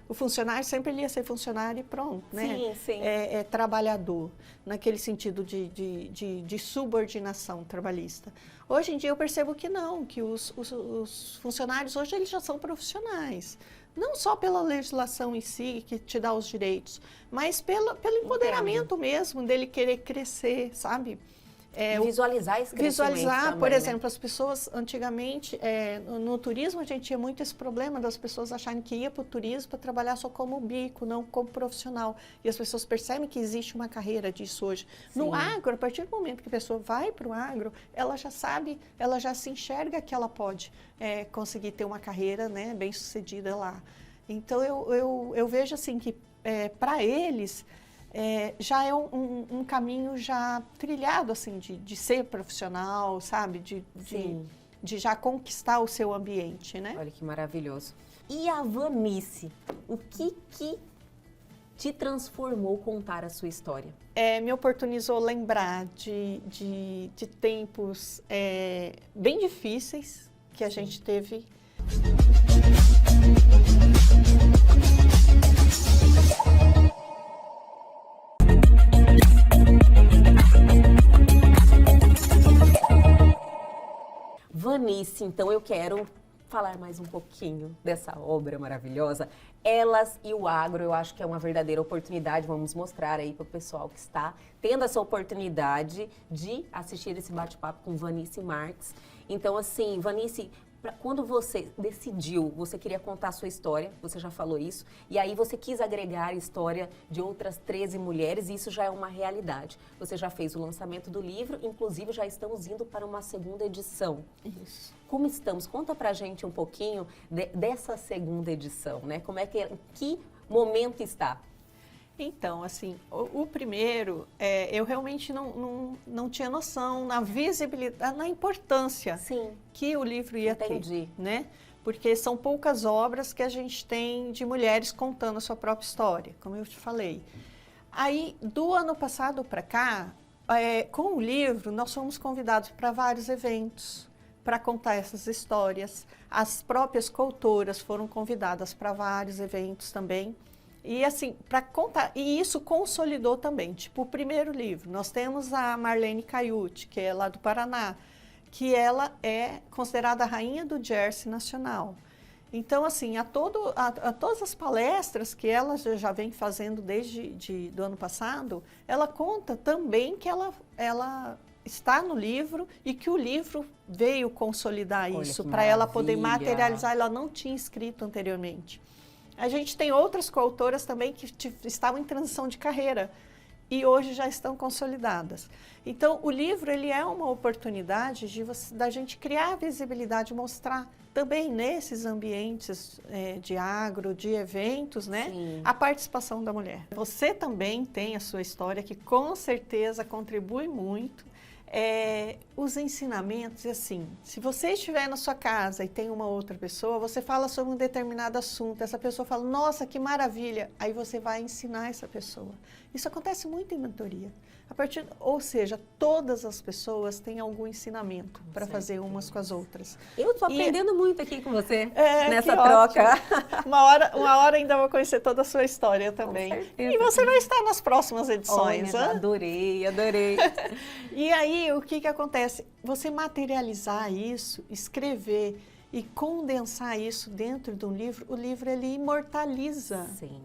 o funcionário sempre ia ser funcionário e pronto, né?
Sim.
Trabalhador, naquele sentido de subordinação trabalhista. Hoje em dia eu percebo que não, que os funcionários hoje eles já são profissionais. Não só pela legislação em si, que te dá os direitos, mas pelo empoderamento mesmo, dele querer crescer, sabe?
E visualizar esse crescimento
Visualizar,
também,
por
né?
exemplo, as pessoas antigamente, no turismo a gente tinha muito esse problema das pessoas acharem que ia para o turismo para trabalhar só como bico, não como profissional. E as pessoas percebem que existe uma carreira disso hoje.
Sim.
No agro, a partir do momento que a pessoa vai para o agro, ela já sabe, ela já se enxerga que ela pode conseguir ter uma carreira, né, bem sucedida lá. Então eu vejo assim que para eles já é um caminho já trilhado, assim, de ser profissional, sabe? De já conquistar o seu ambiente, né?
Olha que maravilhoso. E a Vanice, o que te transformou contar a sua história?
Me oportunizou lembrar de tempos bem difíceis que a gente teve.
Vanice, então eu quero falar mais um pouquinho dessa obra maravilhosa. Elas e o Agro, eu acho que é uma verdadeira oportunidade. Vamos mostrar aí para o pessoal que está tendo essa oportunidade de assistir esse bate-papo com Vanice Marques. Então, assim, Vanice, quando você decidiu, você queria contar a sua história, você já falou isso, e aí você quis agregar a história de outras 13 mulheres, e isso já é uma realidade. Você já fez o lançamento do livro, inclusive já estamos indo para uma segunda edição.
Isso.
Como estamos? Conta pra gente um pouquinho dessa segunda edição, né? Como é que momento está?
Então, assim, o primeiro, eu realmente não tinha noção na visibilidade, na importância
Sim.
que o livro ia
Entendi.
ter, né? Porque são poucas obras que a gente tem de mulheres contando a sua própria história, como eu te falei. Aí, do ano passado para cá, com o livro, nós fomos convidados para vários eventos para contar essas histórias. As próprias coautoras foram convidadas para vários eventos também. E assim, para contar, e isso consolidou também, tipo o primeiro livro, nós temos a Marlene Caiuti, que é lá do Paraná, que ela é considerada a rainha do Jersey nacional. Então, assim, a todas as palestras que ela já vem fazendo desde do ano passado, ela conta também que ela está no livro e que o livro veio consolidar isso, para ela poder materializar, ela não tinha escrito anteriormente. A gente tem outras coautoras também que estavam em transição de carreira e hoje já estão consolidadas. Então, o livro ele é uma oportunidade da gente criar visibilidade, mostrar também nesses ambientes de agro, de eventos, né, a participação da mulher. Você também tem a sua história que com certeza contribui muito. Os ensinamentos, assim, se você estiver na sua casa e tem uma outra pessoa, você fala sobre um determinado assunto, essa pessoa fala, nossa, que maravilha, aí você vai ensinar essa pessoa. Isso acontece muito em mentoria. Ou seja, todas as pessoas têm algum ensinamento para fazer umas com as outras.
Eu estou aprendendo muito aqui com você, nessa
que
troca.
Uma hora ainda vou conhecer toda a sua história também.
Com certeza.
E você vai estar nas próximas edições.
Olha, adorei.
E aí, o que acontece? Você materializar isso, escrever e condensar isso dentro de um livro, o livro ele imortaliza.
Sim.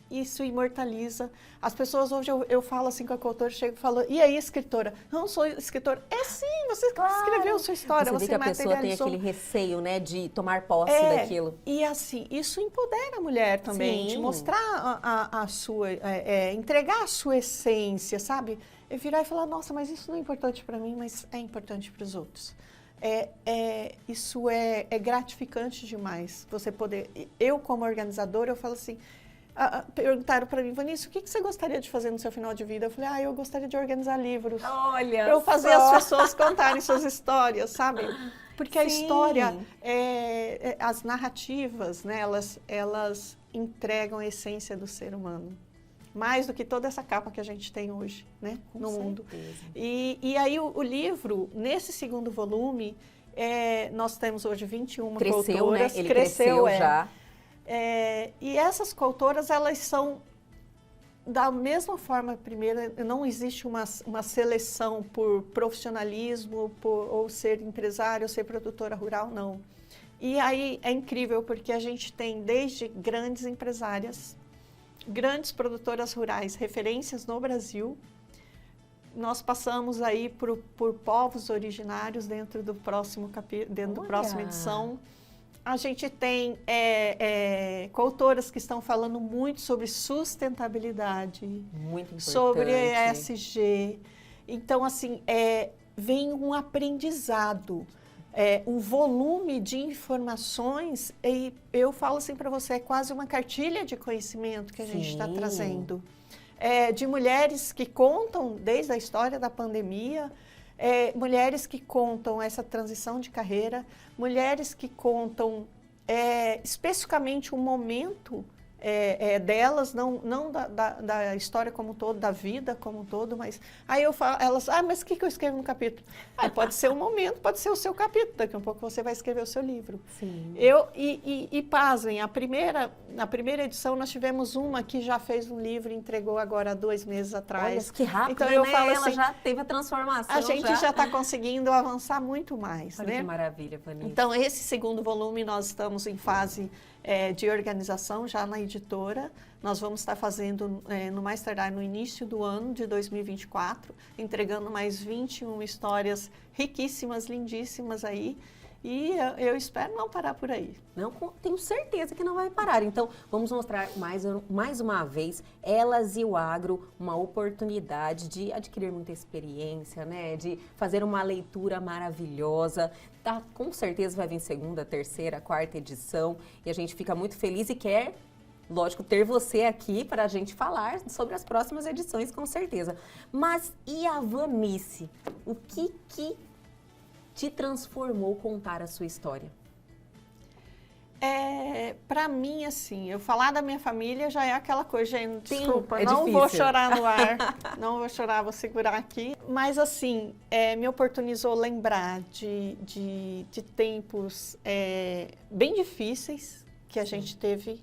Isso imortaliza. As pessoas hoje, eu falo assim com a coautora, chego e falo, e aí, escritora? Não sou escritora. Sim, você escreveu sua história, você
vê que a pessoa tem aquele receio, né, de tomar posse daquilo.
E assim, isso empodera a mulher também, de mostrar a sua, entregar a sua essência, sabe? Virar e falar, nossa, mas isso não é importante para mim, mas é importante para os outros. Isso é gratificante demais, você poder... Eu, como organizadora, eu falo assim... perguntaram para mim, Vanice, o que você gostaria de fazer no seu final de vida? Eu falei, eu gostaria de organizar livros.
Olha
para eu fazer as pessoas contarem suas histórias, sabe? Porque a história, as narrativas, né, elas entregam a essência do ser humano. Mais do que toda essa capa que a gente tem hoje, né, no mundo. E aí o livro, nesse segundo volume, nós temos hoje 21 coautoras.
Né? Ele cresceu já.
E essas coautoras, elas são da mesma forma, primeiro, não existe uma seleção por profissionalismo, ou ser empresário, ou ser produtora rural, não. E aí é incrível, porque a gente tem desde grandes empresárias, grandes produtoras rurais, referências no Brasil, nós passamos aí por povos originários dentro do próximo dentro da próxima edição. A gente tem coautoras que estão falando muito sobre sustentabilidade,
muito importante,
sobre ESG. Então, assim, vem um aprendizado, um volume de informações, e eu falo assim para você, é quase uma cartilha de conhecimento que a gente está trazendo. De mulheres que contam desde a história da pandemia, mulheres que contam essa transição de carreira, mulheres que contam especificamente um momento delas, não da história como um todo, da vida como um todo, mas aí eu falo, elas, mas o que eu escrevo no capítulo? Pode ser um momento, pode ser o seu capítulo, daqui a um pouco você vai escrever o seu livro.
Sim.
E pasmem, na primeira edição nós tivemos uma que já fez um livro e entregou agora há 2 meses atrás.
Olha, que rápido,
então, eu falo
ela
assim,
já teve a transformação.
A gente já está conseguindo avançar muito mais.
Olha,
né?
Que maravilha, Vanessa.
Então, esse segundo volume, nós estamos em fase de organização já na editora. Nós vamos estar fazendo, no mais tardar, no início do ano de 2024, entregando mais 21 histórias riquíssimas, lindíssimas aí. E eu espero não parar por aí.
Não, tenho certeza que não vai parar. Então, vamos mostrar mais uma vez, Elas e o Agro, uma oportunidade de adquirir muita experiência, né? De fazer uma leitura maravilhosa. Tá, com certeza vai vir segunda, terceira, quarta edição. E a gente fica muito feliz e quer, lógico, ter você aqui para a gente falar sobre as próximas edições, com certeza. Mas e a Vanice? O que te transformou contar a sua história?
Para mim, assim, eu falar da minha família já é aquela coisa, gente,
Sim,
desculpa, não
difícil.
vou chorar no ar, não vou chorar, vou segurar aqui. Mas, assim, me oportunizou lembrar de tempos bem difíceis que a gente teve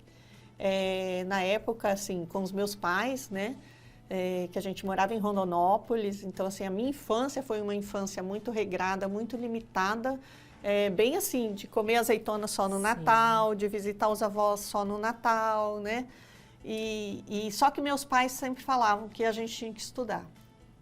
na época, assim, com os meus pais, né? Que a gente morava em Rondonópolis, então assim, a minha infância foi uma infância muito regrada, muito limitada, bem assim, de comer azeitona só no Natal, de visitar os avós só no Natal, né? E só que meus pais sempre falavam que a gente tinha que estudar.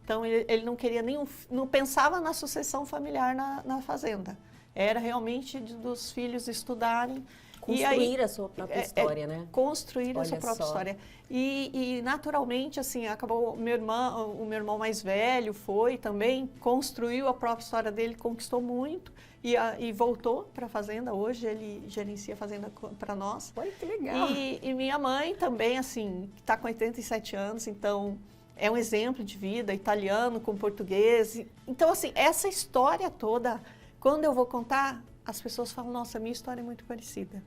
Então ele não queria não pensava na sucessão familiar na fazenda. Era realmente dos filhos estudarem.
Construir a sua própria história, né?
Construir a sua própria história. E naturalmente, assim, acabou o meu irmão mais velho foi também, construiu a própria história dele, conquistou muito e voltou para a fazenda. Hoje ele gerencia a fazenda para nós.
Olha que legal!
E minha mãe também, assim, está com 87 anos, então é um exemplo de vida, italiano com português. Então, assim, essa história toda, quando eu vou contar, as pessoas falam, nossa, a minha história é muito parecida.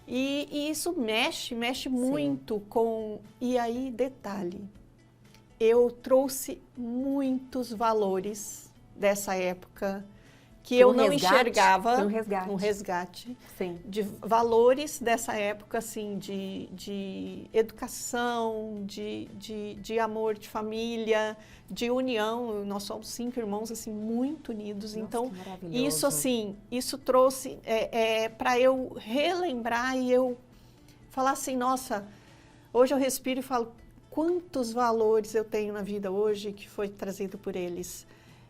E isso mexe muito com... E aí, detalhe, eu trouxe muitos valores dessa época que eu não enxergava.
Um resgate.
Sim. De valores dessa época, assim, de educação, de amor, de família, de união. Nós somos 5 irmãos, assim, muito unidos.
Nossa,
então,
maravilhoso.
isso, assim, isso trouxe para eu relembrar e eu falar assim, nossa, hoje eu respiro e falo, quantos valores eu tenho na vida hoje que foi trazido por eles.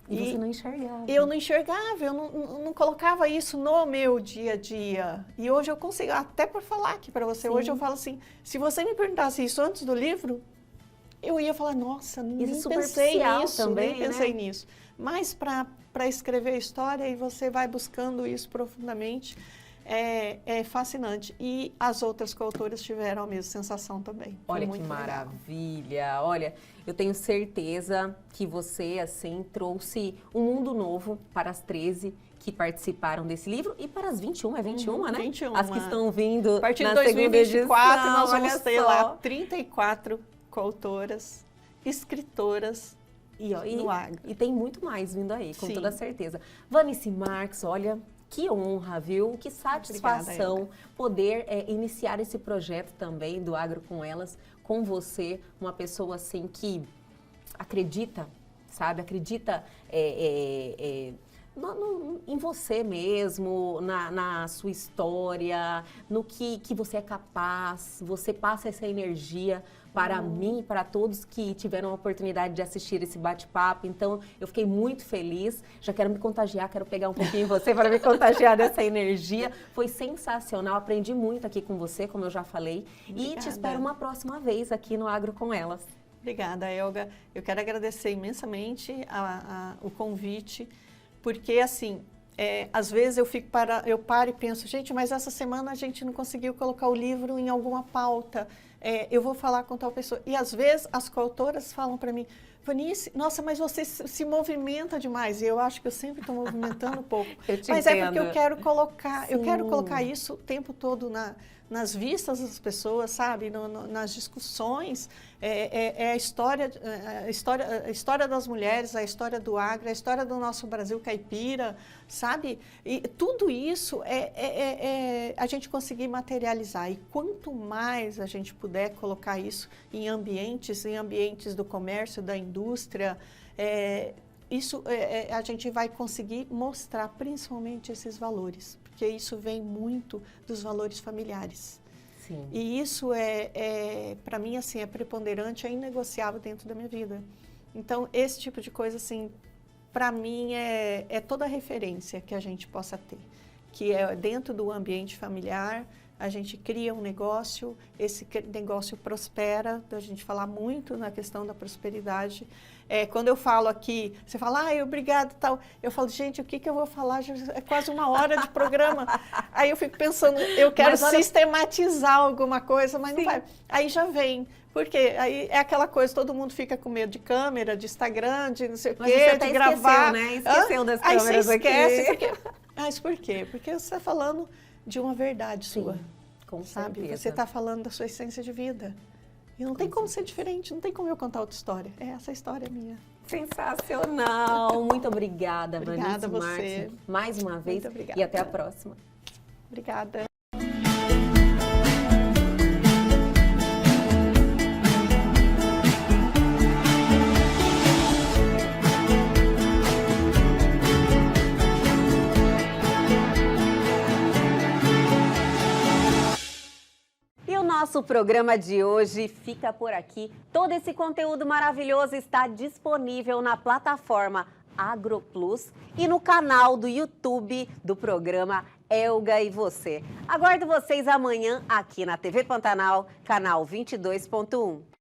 E você não enxergava.
Eu não enxergava, eu não colocava isso no meu dia a dia. E hoje eu consigo, até por falar aqui para você, hoje eu falo assim, se você me perguntasse isso antes do livro, eu ia falar, nossa, nem pensei nisso,
também,
nem pensei nisso. Mas para escrever a história, e você vai buscando isso profundamente, é fascinante. E as outras coautoras tiveram a mesma sensação também.
Olha que maravilha! Olha, eu tenho certeza que você, assim, trouxe um mundo novo para as 13 que participaram desse livro e para as 21, 21, né?
21.
As que estão vindo
a partir
na
de 2024,
segunda edição,
nós vamos ter
só.
lá 34 coautoras, escritoras no agro.
E tem muito mais vindo aí, com
Sim.
toda certeza. Vanice Marques, olha, que honra, viu? Que satisfação.
Obrigada,
poder iniciar esse projeto também do Agro com Elas, com você, uma pessoa assim que acredita, sabe? Acredita em você mesmo, na sua história, no que você é capaz, você passa essa energia para mim e para todos que tiveram a oportunidade de assistir esse bate-papo. Então, eu fiquei muito feliz. Já quero me contagiar, quero pegar um pouquinho você para me contagiar dessa energia. Foi sensacional, aprendi muito aqui com você, como eu já falei.
Obrigada.
E te espero uma próxima vez aqui no Agro com Elas.
Obrigada, Elga. Eu quero agradecer imensamente o convite, porque assim, às vezes eu paro e penso, gente, mas essa semana a gente não conseguiu colocar o livro em alguma pauta, eu vou falar com tal pessoa. E às vezes as coautoras falam para mim, Vanice, nossa, mas você se movimenta demais. E eu acho que eu sempre estou movimentando um pouco. Mas é porque eu quero colocar isso o tempo todo nas vistas das pessoas, sabe? Nas discussões. A história das mulheres, a história do agro, a história do nosso Brasil caipira, sabe? E tudo isso a gente conseguir materializar. E quanto mais a gente puder colocar isso em ambientes do comércio, da indústria, a gente vai conseguir mostrar principalmente esses valores, porque isso vem muito dos valores familiares.
Sim.
E isso para mim, assim, é preponderante, é inegociável dentro da minha vida. Então, esse tipo de coisa, assim, para mim é toda a referência que a gente possa ter, que é dentro do ambiente familiar. A gente cria um negócio, esse negócio prospera, a gente fala muito na questão da prosperidade. Quando eu falo aqui, você fala, obrigado, tal. Eu falo, gente, o que eu vou falar? É quase 1 hora de programa. Aí eu fico pensando, eu quero sistematizar alguma coisa, mas não vai. Aí já vem. Porque aí é aquela coisa, todo mundo fica com medo de câmera, de Instagram, de não sei o quê, de gravar.
Esqueceu, né? Esqueceu das câmeras
aí você esquece,
aqui.
Mas por quê? Porque você está falando de uma verdade sua,
com
sabe?
certeza.
Você está falando da sua essência de vida. E não tem como ser diferente, não tem como eu contar outra história. Essa história é minha.
Sensacional! Muito obrigada,
Obrigada a
Vanice
você.
Martins, mais uma vez.
Muito obrigada.
E até a próxima.
Obrigada.
Nosso programa de hoje fica por aqui. Todo esse conteúdo maravilhoso está disponível na plataforma AgroPlus e no canal do YouTube do programa Elga e Você. Aguardo vocês amanhã aqui na TV Pantanal, canal 22.1.